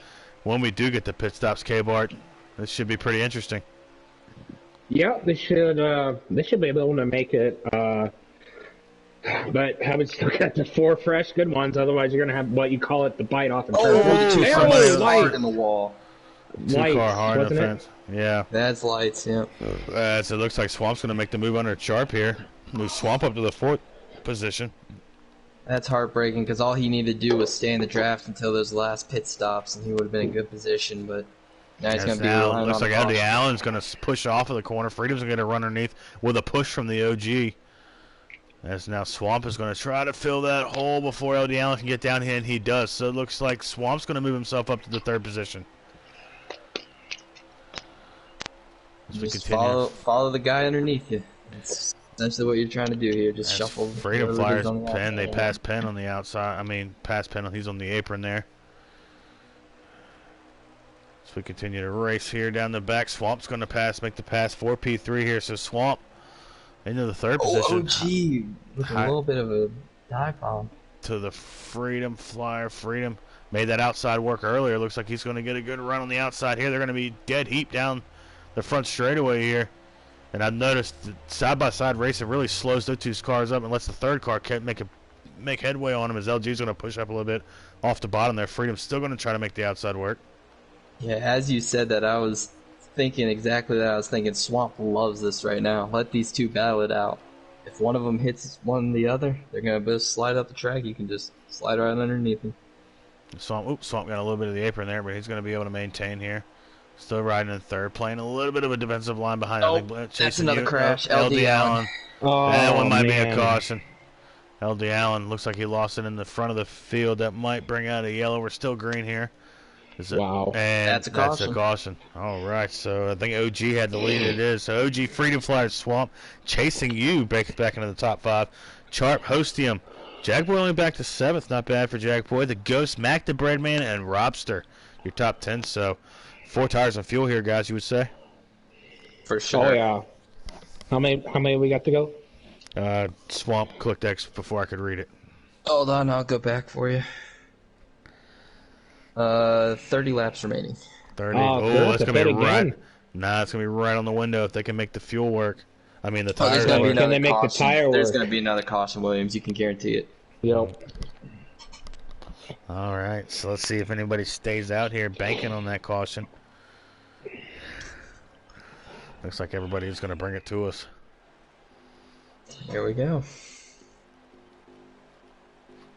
when we do get the pit stops, K-Bart, this should be pretty interesting. Yeah, they should be able to make it. But haven't still got the 4 fresh good ones. Otherwise, you're gonna have what you call it, the bite off. And Somebody hard in the wall. 2-car hard in the fence. Yeah. That's Lights. Yeah. So it looks like Swamp's gonna make the move under Sharp here. Move Swamp up to the 4th position. That's heartbreaking because all he needed to do was stay in the draft until those last pit stops, and he would have been in good position. But now he's going to be relying on. Looks like LD Allen's going to push off of the corner. Freedom's going to run underneath with a push from the OG. As now Swamp is going to try to fill that hole before LD Allen can get down here, and he does. So it looks like Swamp's going to move himself up to the 3rd position. As we continue. Follow the guy underneath you. That's essentially what you're trying to do here. Just shuffle. Freedom Flyers Penn. They pass Penn on the outside. I mean, pass Penn. He's on the apron there. So we continue to race here down the back. Swamp's going to pass, make the pass for P3 here. So Swamp into the 3rd position. OG with a little bit of a dive bomb. To the Freedom Flyer. Freedom made that outside work earlier. Looks like he's going to get a good run on the outside here. They're going to be dead heat down the front straightaway here. And I've noticed that side-by-side racing really slows those 2 cars up and lets the 3rd car make headway on him as LG's going to push up a little bit off the bottom there. Freedom's still going to try to make the outside work. Yeah, as you said that, I was thinking exactly that. I was thinking Swamp loves this right now. Let these 2 battle it out. If one of them hits one the other, they're going to both slide up the track. You can just slide right underneath them. Swamp got a little bit of the apron there, but he's going to be able to maintain here. Still riding in 3rd, playing a little bit of a defensive line behind. Oh, that's another crash. LD Allen. Oh, that one might be a caution. LD Allen looks like he lost it in the front of the field. That might bring out a yellow. We're still green here. Wow. And that's a caution. All right, so I think OG had the lead. It is. So OG Freedom Flyer Swamp chasing you back into the top 5. Sharp, Hostium. Jackboy only back to 7th. Not bad for Jackboy. The Ghost, Mac the Breadman, and Robster. Your top 10. So 4 tires and fuel here, guys, you would say? For sure. Oh, yeah. How many we got to go? Swamp clicked X before I could read it. Hold on, I'll go back for you. 30 laps remaining. 30. Oh, that's going to be right. Nah, it's going to be right on the window if they can make the fuel work. I mean, the tire work. Can they make the tire work? There's going to be another caution, Williams. You can guarantee it. Yep. All right, so let's see if anybody stays out here banking on that caution. Looks like everybody's going to bring it to us. Here we go.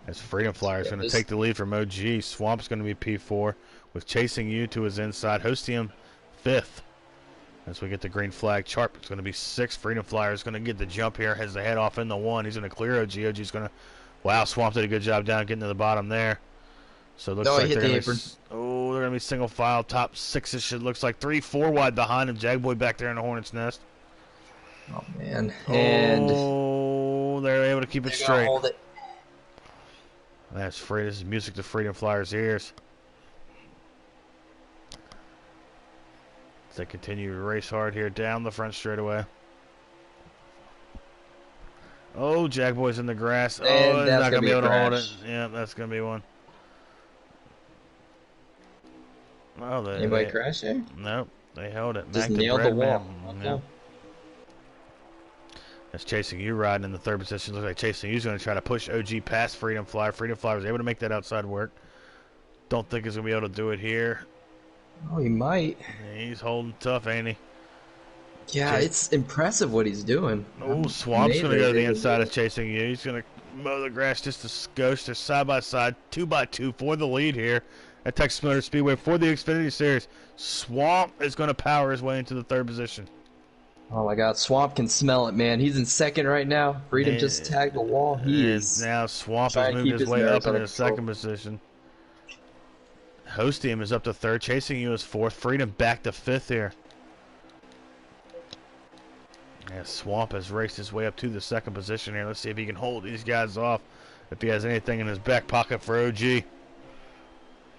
As Freedom Flyer is going to take the lead from OG. Swamp's going to be P4 with Chasing You to his inside. Hostium 5th. As we get the green flag, Sharp is going to be 6th. Freedom Flyer is going to get the jump here. Has the head off in the 1. He's going to clear OG. OG's going to... Wow, Swamp did a good job down getting to the bottom there. So it looks like they're going to be single file. Top 6-ish. It looks like 3-4 wide behind him. Jagboy back there in the Hornet's Nest. Oh, man. And... Oh, they're able to keep it straight. Hold it. That's free. This is music to Freedom Flyers' ears. As they continue to race hard here down the front straightaway. Oh, Jackboy's in the grass. And oh, he's not going to be able to hold it. crash. Yeah, that's going to be one. Oh, Anybody crash there? Nope, they held it. Just Mac nailed the wall. Yeah. That's Chasing You riding in the 3rd position. Looks like Chasing You's going to try to push OG past Freedom Flyer. Freedom Flyer was able to make that outside work. Don't think he's going to be able to do it here. Oh, he might. He's holding tough, ain't he? Yeah, it's impressive what he's doing. Oh, Swamp's going to go to the inside of Chasing You. He's going to mow the grass just a skosh. They're side by side, 2x2 for the lead here at Texas Motor Speedway for the Xfinity Series. Swamp is going to power his way into the 3rd position. Oh my God, Swamp can smell it, man. He's in 2nd right now. Freedom just tagged the wall. He is now Swamp has moved his way up into the 2nd position. Hostium is up to 3rd. Chasing You is 4th. Freedom back to 5th here. Yeah, Swamp has raced his way up to the second position here. Let's see if he can hold these guys off. If he has anything in his back pocket for OG.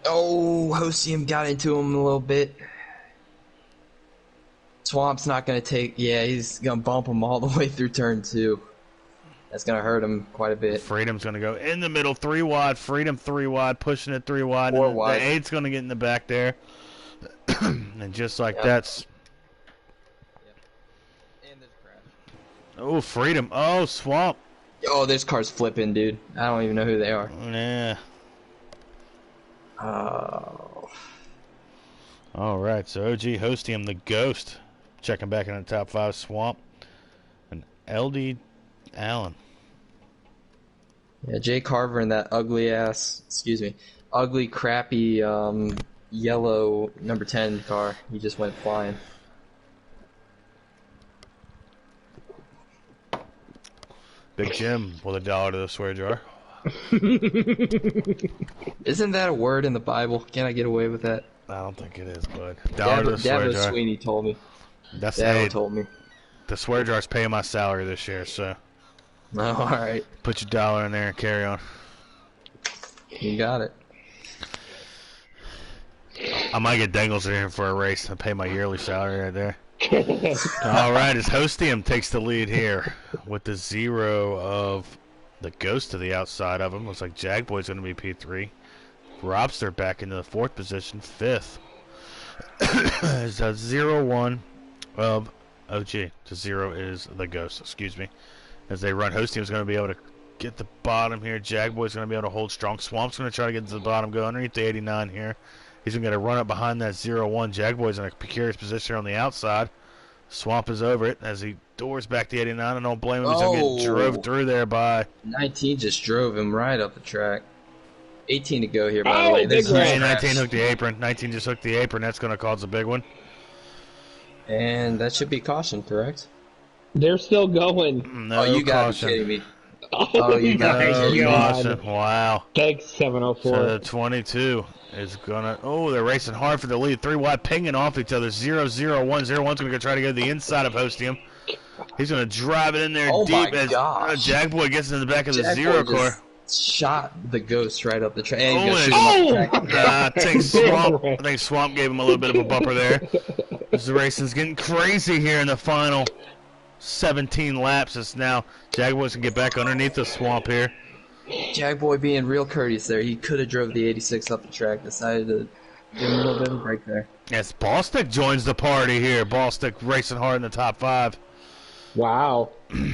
Oh, Hosium got into him a little bit. Swamp's not going to take... Yeah, he's going to bump him all the way through turn 2. That's going to hurt him quite a bit. Freedom's going to go in the middle, 3 wide. Freedom 3 wide, pushing it 3 wide. 4 and wide. The 8's going to get in the back there. And just like that's... And there's a crash. Oh, Freedom. Oh, Swamp. Oh, this car's flipping, dude. I don't even know who they are. Yeah. Oh. All right, so OG Hostium, the Ghost. Checking back in the top 5, Swamp. And LD Allen. Yeah, Jay Carver in that ugly, crappy yellow number 10 car. He just went flying. Big Jim with $1 to the swear jar. Isn't that a word in the Bible? Can I get away with that? I don't think it is, bud. $1 to the swear Dabo jar. Sweeney told me. That's Dabo told me. The swear jar's paying my salary this year, so Oh, all right. put your $1 in there and carry on. You got it. I might get Dangles in here for a race and pay my yearly salary right there. All right, as Hostium takes the lead here with the 0 of the Ghost to the outside of him. Looks like Jagboy's going to be P3. Robster back into the 4th position, 5th. It's a 0-1 of OG. The 0 is the Ghost, excuse me. As they run, Hostium's going to be able to get the bottom here. Jagboy's going to be able to hold strong. Swamp's going to try to get to the bottom, go underneath the 89 here. He's going to run up behind that 0-1. Jagboy's in a precarious position on the outside. Swamp is over it as he doors back the 89. I don't blame him. He's going to get drove through there by... 19 just drove him right up the track. 18 to go here, by the way. Big There's 19 hooked the apron. 19 just hooked the apron. That's going to cause a big one. And that should be caution, correct? They're still going. No Oh, you gotta be caution. kidding me. Oh, you gotta be my kidding me. God. Caution. Wow. Thanks, 704. So the 22 is gonna. Oh, they're racing hard for the lead. 3 wide, pinging off each other. 0-0-1. 0-1's gonna go try to go to the inside of Hostium. He's gonna drive it in there Oh deep my as gosh. Jagboy gets in the back of the Jack 0 Boy car. just shot the Ghost right up the track. And Oh, he's gonna shoot him up the track. I think Swamp gave him a little bit of a bumper there. This racing's getting crazy here in the final 17 laps. It's now Jagboys can get back underneath the Swamp here. Jack Boy being real courteous there. He could have drove the 86 up the track. Decided to give him a little bit of a break there. Yes, Ballstick joins the party here. Ballstick racing hard in the top 5. Wow.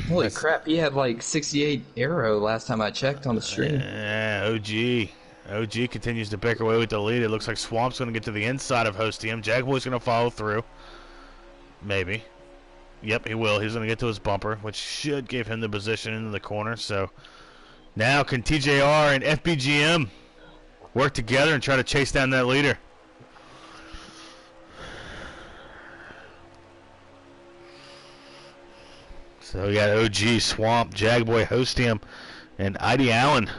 Holy crap, he had like 68 aero last time I checked on the stream. Yeah, OG. OG continues to pick away with the lead. It looks like Swamp's going to get to the inside of Hostium. Jagboy's going to follow through. Maybe. Yep, he will. He's going to get to his bumper, which should give him the position into the corner. So now can TJR and FBGM work together and try to chase down that leader? So we got OG, Swamp, Jagboy, Hostium, and ID Allen,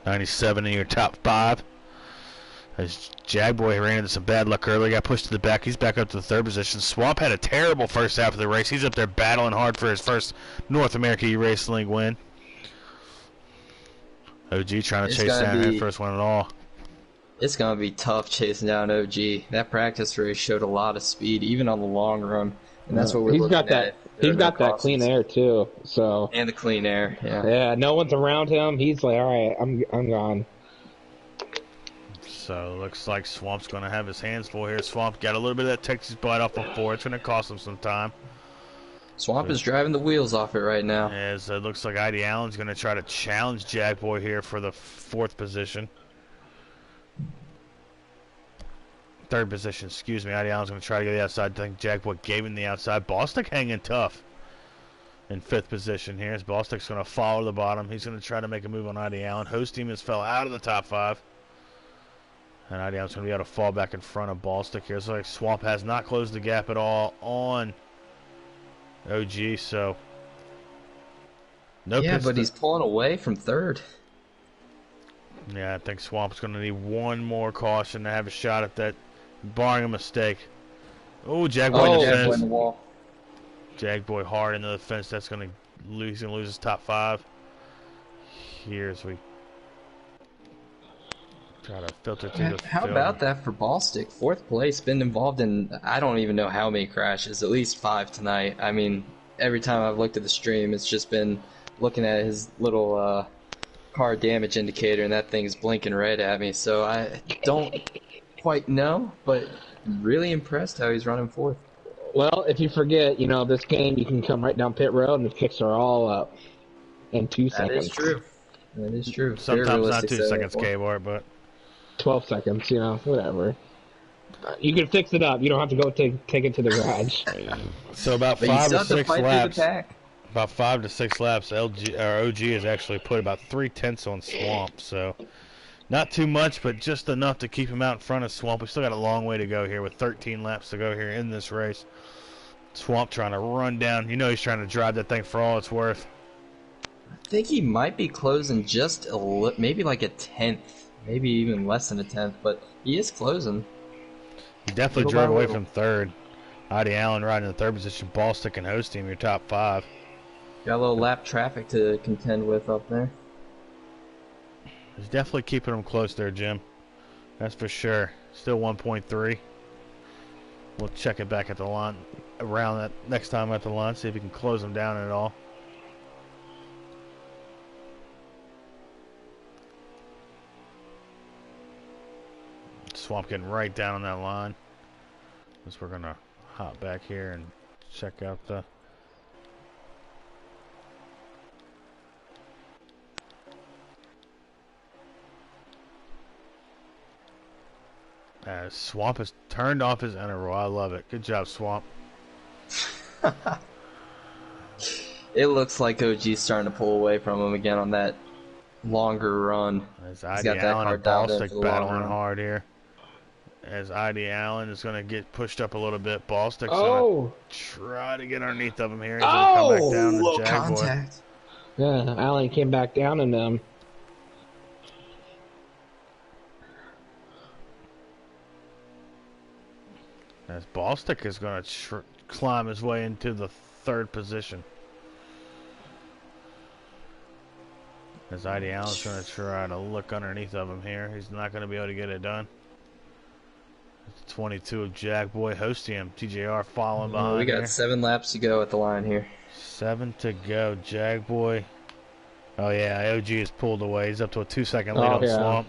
97 in your top 5. As Jagboy ran into some bad luck earlier, got pushed to the back. He's back up to the 3rd position. Swamp had a terrible first half of the race. He's up there battling hard for his first North America eRacing League win. OG trying to chase down his first one at all. It's going to be tough chasing down OG. That practice race showed a lot of speed, even on the long run. And that's what we're looking at. He's got that clean air too. So and the clean air. Yeah. Yeah. No one's around him. He's like, all right, I'm gone. So looks like Swamp's going to have his hands full here. Swamp got a little bit of that Texas bite off before. It's going to cost him some time. Swamp is driving the wheels off it right now. As it looks like ID Allen's going to try to challenge Jagboy here for the 4th position. 3rd position, excuse me. ID Allen's going to try to go to the outside. I think Jagboy gave him the outside. Ballstick hanging tough in 5th position here. As Ballstick's going to follow the bottom. He's going to try to make a move on ID Allen. Host team has fell out of the top 5. And ID Allen's going to be able to fall back in front of Ballstick here. So like Swamp has not closed the gap at all on OG. So no. Yeah, piston. but he's pulling away from 3rd. Yeah, I think Swamp's going to need one more caution to have a shot at that, barring a mistake. Oh, Jagboy in the Jack fence. in the wall. Jagboy hard into the fence. That's going to lose. He's going to lose his top 5. Here as we try to filter through the How field. about that for Ballstick? 4th place, been involved in, I don't even know how many crashes, at least 5 tonight. I mean, every time I've looked at the stream, it's just been looking at his little car damage indicator, and that thing's blinking red at me. So I don't quite know, but really impressed how he's running 4th. Well, if you forget, this game, you can come right down pit road and the kicks are all up in 2 seconds. That is true. That is true. Sometimes not 2 seconds, K-Bar, but 12 seconds, whatever. You can fix it up. You don't have to go take it to the garage. So about But you 5 still to have to 6 fight through the laps. pack. About 5 to 6 laps, OG has actually put about 3/10 on Swamp, so not too much, but just enough to keep him out in front of Swamp. We still got a long way to go here with 13 laps to go here in this race. Swamp trying to run down. He's trying to drive that thing for all it's worth. I think he might be closing just maybe like a 10th, maybe even less than a 10th, but he is closing. He definitely drove away from 3rd. Adi Allen riding in the 3rd position. Ballstick and Host Team, your top 5. Got a little lap traffic to contend with up there. He's definitely keeping him close there, Jim. That's for sure. Still 1.3. We'll check it back at the line around that next time at the line, see if we can close him down at all. Swamp getting right down on that line. We're going to hop back here and check out the... Swamp has turned off his interval. I love it. Good job, Swamp. It looks like OG's starting to pull away from him again on that longer run. As Adi Allen and Ballstick battling hard here. As Adi Allen is going to get pushed up a little bit. Ballstick's going to try to get underneath of him here. He's going to come back down to Jaguar. Contact. Yeah, Allen came back down and as Ballstick is going to climb his way into the 3rd position. As Adi Allen's going to try to look underneath of him here. He's not going to be able to get it done. It's 22 of Jackboy hosting him. TJR following behind. We got here. 7 laps to go at the line here. 7 to go. Jackboy. Oh yeah, OG is pulled away. He's up to a 2-second lead on Swamp.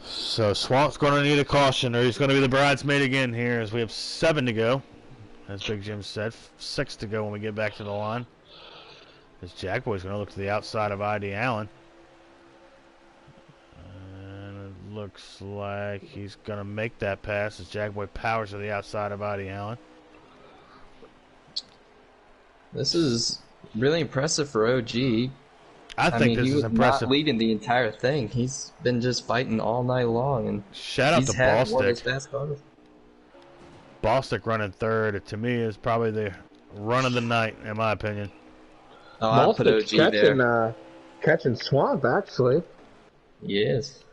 So Swamp's going to need a caution, or he's going to be the bridesmaid again here, as we have 7 to go. As Big Jim said, 6 to go when we get back to the line. As Jackboy's going to look to the outside of Adi Allen. And it looks like he's going to make that pass as Jackboy powers to the outside of Adi Allen. This is really impressive for OG. I think this is impressive. He was not leading the entire thing. He's been just fighting all night long, and shout out to Ballstick. Fast cars. Ballstick running 3rd, to me, is probably the run of the night, in my opinion. Oh, I'll put OG there. Catching Swamp, actually. He is.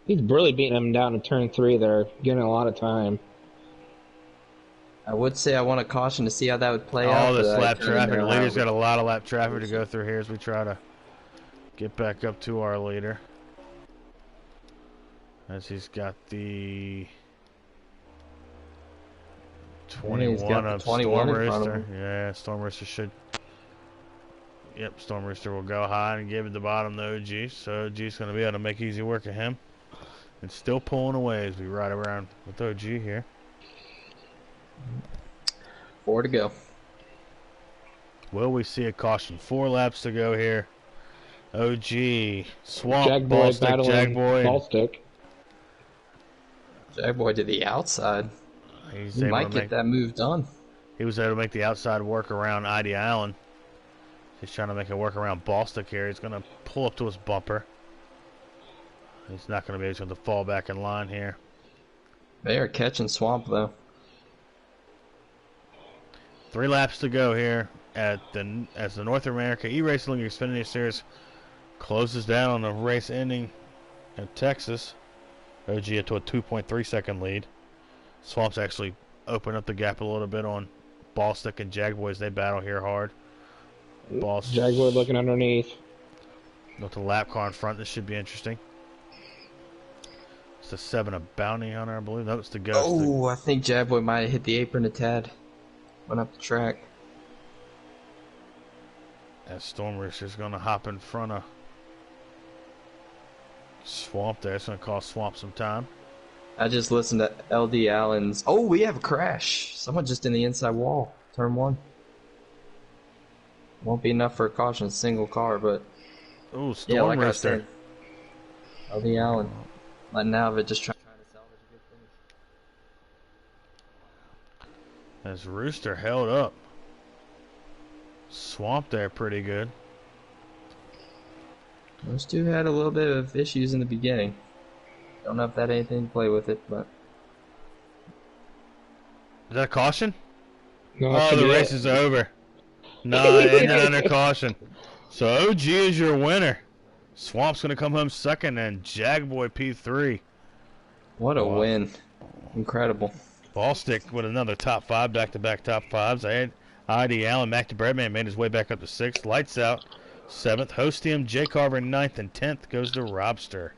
He's really beating him down in turn 3 there, getting a lot of time. I would say I want a caution to see how that would play out. All this lap traffic. The leader's got a lot of lap traffic to go through here as we try to get back up to our leader. As he's got the 21 of Storm Rooster. Yeah, Storm Rooster should. Yep, Storm Rooster will go high and give it the bottom to OG. So OG's going to be able to make easy work of him. And still pulling away as we ride around with OG here. 4 to go. Will we see a caution? 4 laps to go here. OG, Swamp, Jackboy Ballstick, Jackboy. Ballstick. Jackboy to the outside. He might get that move done. He was able to make the outside work around Adi Allen. He's trying to make it work around Ballstick here. He's going to pull up to his bumper. He's not going to be able to fall back in line here. They are catching Swamp, though. 3 laps to go here as the North America eRacing League Xfinity Series closes down on the race ending in Texas. OG to a 2.3 second lead. Swamp's actually open up the gap a little bit on Ballstick and Jagboys. They battle here hard. Jaguar looking underneath. With the lap car in front, this should be interesting. It's the 7 of Bounty Hunter, I believe. That was the Ghost. Oh, I think Jagboy might have hit the apron a tad. Went up the track. That Storm Rooster's going to hop in front of Swamp there. It's going to cost Swamp some time. I just listened to LD Allen's. Oh, we have a crash. Someone just in the inside wall. Turn 1. Won't be enough for a caution, single car, but Ooh, Storm yeah, like Rooster. I said, LD Allen. Letting out of it, just trying to salvage a good finish. As Rooster held up. Swamp there pretty good. Those two had a little bit of issues in the beginning. Don't know if that had anything to play with it, but... Is that a caution? No, Oh, the race is over. No, it ended under caution. So OG is your winner. Swamp's going to come home second, and Jagboy P3. What a win. Incredible. Ballstick with another top 5, back-to-back top 5s. I had ID Allen, Mac the Breadman made his way back up to 6th. Lights Out, 7th. Hostium, Jay Carver, 9th, and 10th goes to Robster.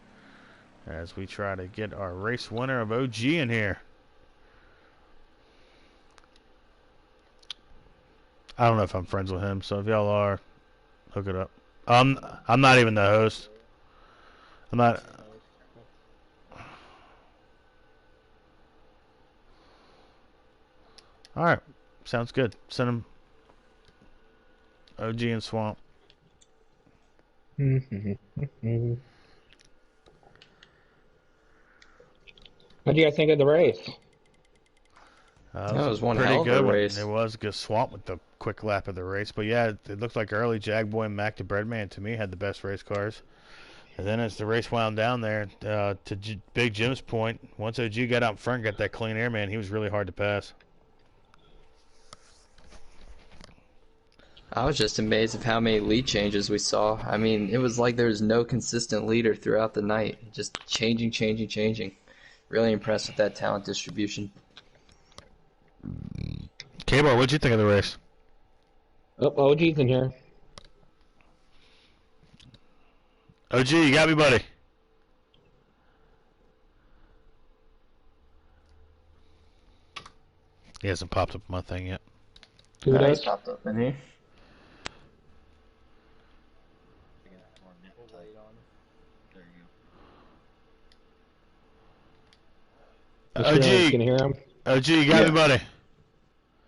As we try to get our race winner of OG in here. I don't know if I'm friends with him, so if y'all are, hook it up. I'm not even the host. I'm not. All right, sounds good. Send him OG and Swamp. What do you guys think of the race? That was one pretty hell of a good race. It was a good Swamp with the quick lap of the race, but yeah, it looked like early Jagboy and Mac the Breadman to me had the best race cars. And then as the race wound down there, to Big Jim's point, once OG got out in front, got that clean air, man, he was really hard to pass. I was just amazed of how many lead changes we saw. I mean, it was like there was no consistent leader throughout the night. Just changing. Really impressed with that talent distribution. K-Bar, what'd you think of the race? Oh, OG's in here. OG, you got me, buddy. He hasn't popped up on my thing yet. Who He's does? popped up in here. OG, You can hear him? OG, you got me, buddy.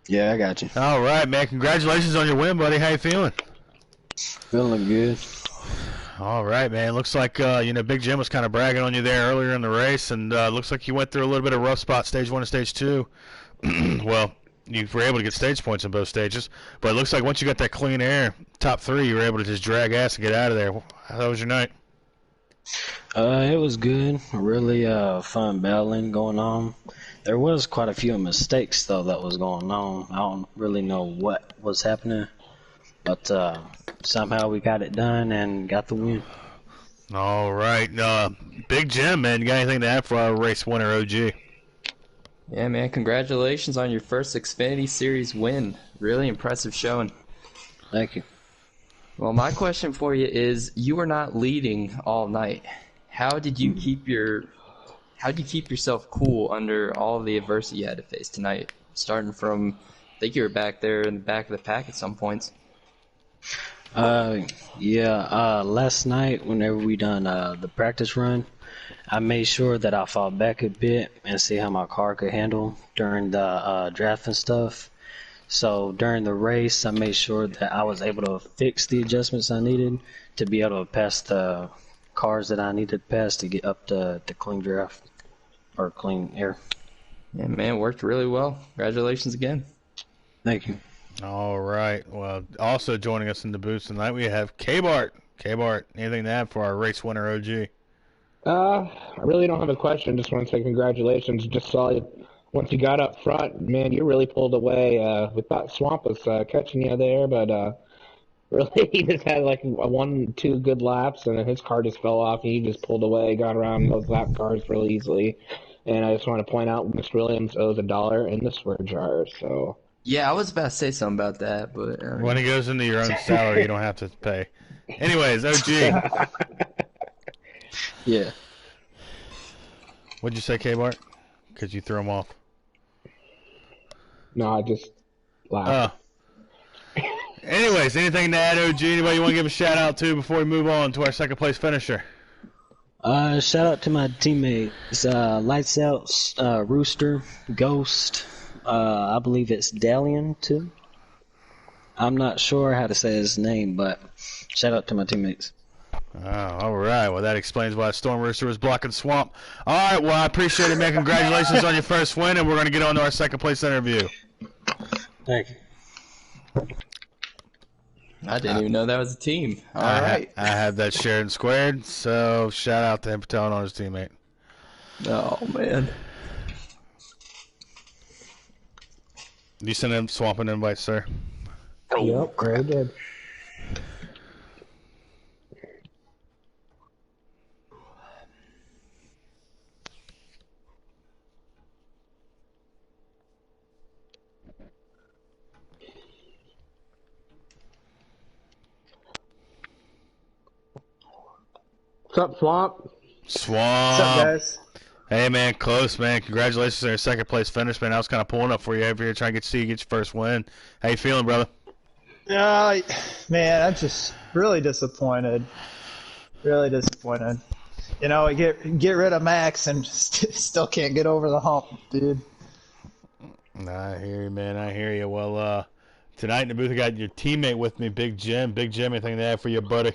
Yeah, I got you. All right, man. Congratulations on your win, buddy. How you feeling? Feeling good. All right, man. Looks like Big Jim was kind of bragging on you there earlier in the race, and looks like you went through a little bit of rough spot, stage 1 and stage 2. Well, you were able to get stage points in both stages, but it looks like once you got that clean air, top 3, you were able to just drag ass and get out of there. How was your night? It was good. Really fun battling going on. There was quite a few mistakes though that was going on. I don't really know what was happening, but somehow we got it done and got the win. All right, Big Jim, man, you got anything to add for our race winner, OG? Yeah, man, congratulations on your first Xfinity Series win. Really impressive showing. Thank you. Well, my question for you is, you were not leading all night. How did you keep yourself cool under all the adversity you had to face tonight? Starting from, I think you were back there in the back of the pack at some points. Last night whenever we done the practice run, I made sure that I fought back a bit and see how my car could handle during the draft and stuff. So during the race, I made sure that I was able to fix the adjustments I needed to be able to pass the cars that I needed to pass to get up to clean draft or clean air. Yeah, man, it worked really well. Congratulations again. Thank you. All right. Well, also joining us in the booth tonight, we have K-Bart. K-Bart, anything to add for our race winner, OG? I really don't have a question. Just want to say congratulations. Just saw you once you got up front. Man, you really pulled away. We thought Swamp was catching you there, but really he just had like 1-2 good laps, and then his car just fell off, and he just pulled away, got around those lap cars really easily. And I just want to point out, Miss Williams owes $1 in the swear jar. So Yeah, I was about to say something about that, but When it goes into your own salary, you don't have to pay. Anyways, OG. yeah. What'd you say, K-Bart? Because you threw him off. no, I just laughed. Anyways, anything to add, OG? Anybody you want to give a shout out to before we move on to our second place finisher? Shout out to my teammates, Lights Out, Rooster, Ghost, I believe it's Dalian too. I'm not sure how to say his name, but shout out to my teammates. Oh, all right. Well, that explains why Storm Rooster was blocking Swamp. All right. Well, I appreciate it, man. Congratulations on your first win, and we're going to get on to our second place interview. Thank you. I didn't even know that was a team. All right. I had that shared and squared, so shout out to him for telling on his teammate. Oh, man. You send him Swamp an invite, sir? Yep, very good. What's up, Swamp? Swamp. What's up, guys? Hey, man, close, man. Congratulations on your second place finish, man. I was kind of pulling up for you over here, trying to see you get your first win. How you feeling, brother? Man, I'm just really disappointed. Really disappointed. You know, get rid of Max and still can't get over the hump, dude. I hear you, man. I hear you. Well, tonight in the booth, I got your teammate with me, Big Jim. Big Jim, anything to add for you, buddy?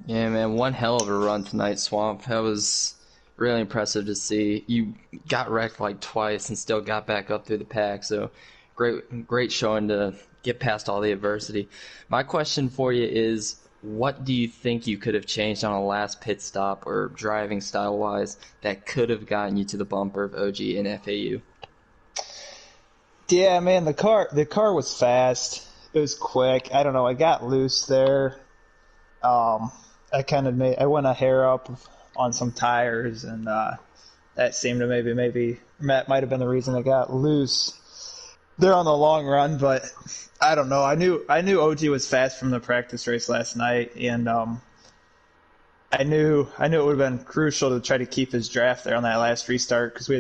Yeah, man, one hell of a run tonight, Swamp. That was really impressive to see. You got wrecked like twice and still got back up through the pack, so great showing to get past all the adversity. My question for you is, what do you think you could have changed on a last pit stop or driving style-wise that could have gotten you to the bumper of OG and FAU? Yeah, man, the car was fast. It was quick. I don't know. I got loose there. I went a hair up on some tires, and that seemed to maybe Matt might have been the reason I got loose there on the long run. But I don't know. I knew OG was fast from the practice race last night, and I knew it would have been crucial to try to keep his draft there on that last restart, because we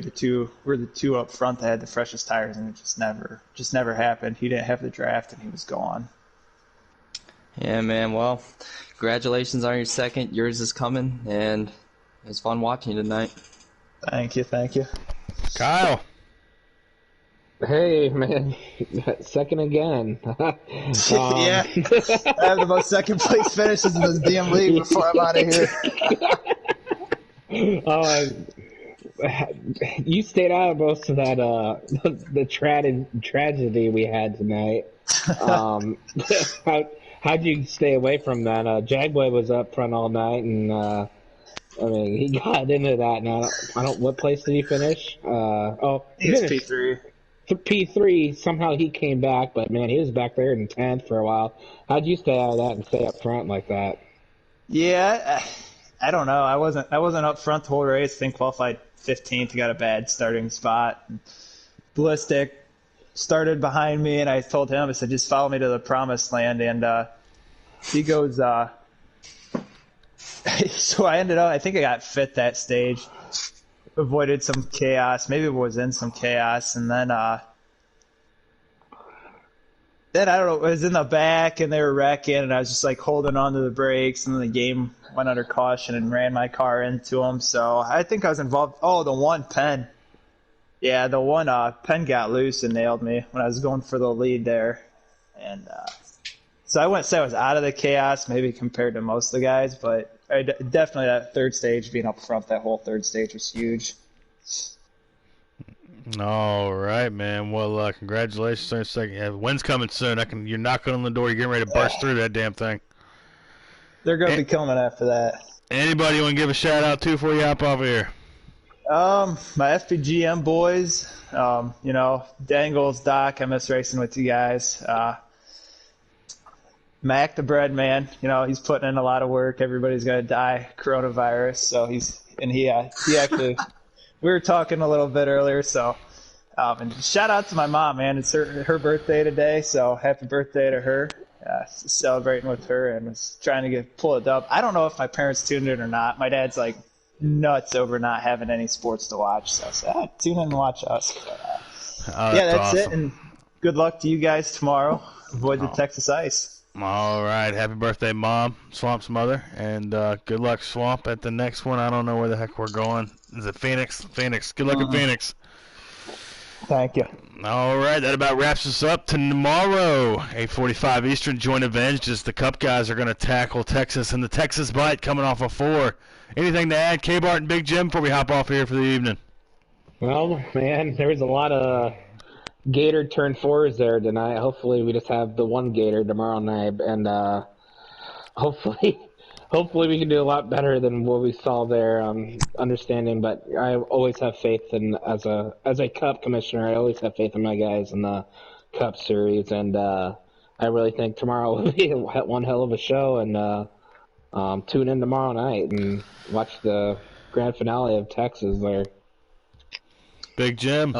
were the two up front that had the freshest tires, and it just never happened. He didn't have the draft, and he was gone. Yeah, man. Well, congratulations on your second. Yours is coming, and it was fun watching you tonight. Thank you. Kyle. Hey, man. Second again. Yeah. I have the most second place finishes in this damn league before I'm out of here. You stayed out of most of that, the tragedy we had tonight. How'd you stay away from that? Jagboy was up front all night, and he got into that. Now, what place did he finish? He finished P3. P3. Somehow he came back, but man, he was back there in 10th for a while. How'd you stay out of that and stay up front like that? Yeah, I don't know. I wasn't up front the whole race. I think qualified 15th. Got a bad starting spot. Ballistic started behind me, and I told him, I said, just follow me to the promised land. And he goes, so I ended up, I think I got fit that stage, avoided some chaos, maybe was in some chaos, and then I don't know, I was in the back, and they were wrecking, and I was just like holding on to the brakes, and then the game went under caution and ran my car into them. So I think I was involved. Oh, the one Penn. Yeah, the one Penn got loose and nailed me when I was going for the lead there. And so I wouldn't say I was out of the chaos, maybe compared to most of the guys, but definitely that third stage, being up front, that whole third stage was huge. All right, man. Well, congratulations on your second. Yeah, wind's coming soon. You're knocking on the door. You're getting ready to burst through that damn thing. They're going to be coming after that. Anybody want to give a shout out to before you hop off here? My FPGM boys, Dangles, Doc, I miss racing with you guys. Mac, the bread man, he's putting in a lot of work. Everybody's got to die coronavirus, so he actually we were talking a little bit earlier, so and shout out to my mom, man. It's her birthday today, so happy birthday to her. Celebrating with her and was trying to pull it up. I don't know if my parents tuned in or not. My dad's like nuts over not having any sports to watch, so I said, tune in and watch us. But, yeah, that's awesome. it, and good luck to you guys tomorrow. Avoid the Texas ice. All right, happy birthday, Mom, Swamp's mother, and good luck, Swamp, at the next one. I don't know where the heck we're going. Is it Phoenix? Phoenix. Good luck at Phoenix. Thank you. All right, that about wraps us up. Tomorrow, 8:45 Eastern, join Avenged as the Cup guys are going to tackle Texas in the Texas Bite coming off of 4. Anything to add, K-Bart and Big Jim, before we hop off here for the evening? Well, man, there was a lot of Gator turn 4s there tonight. Hopefully we just have the one Gator tomorrow night, and hopefully we can do a lot better than what we saw there. Understanding, but I always have faith in as a Cup commissioner. I always have faith in my guys in the Cup series, and I really think tomorrow will be one hell of a show. And tune in tomorrow night and watch the grand finale of Texas there. Big Jim.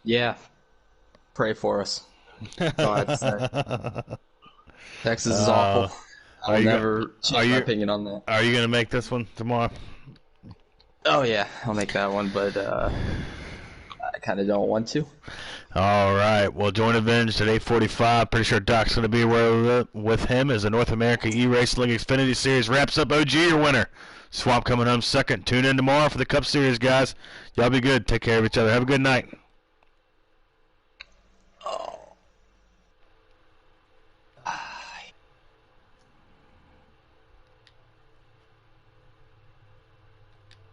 Yeah. Pray for us. That's all I have to say. Texas is awful. I'll never change my opinion on that. Are you going to make this one tomorrow? Oh, yeah. I'll make that one, but I kind of don't want to. All right. Well, join Avenged at 8:45. Pretty sure Doc's going to be with him as the North America eRacing Xfinity Series wraps up. OG, your winner. Swamp coming home second. Tune in tomorrow for the Cup Series, guys. Y'all be good. Take care of each other. Have a good night.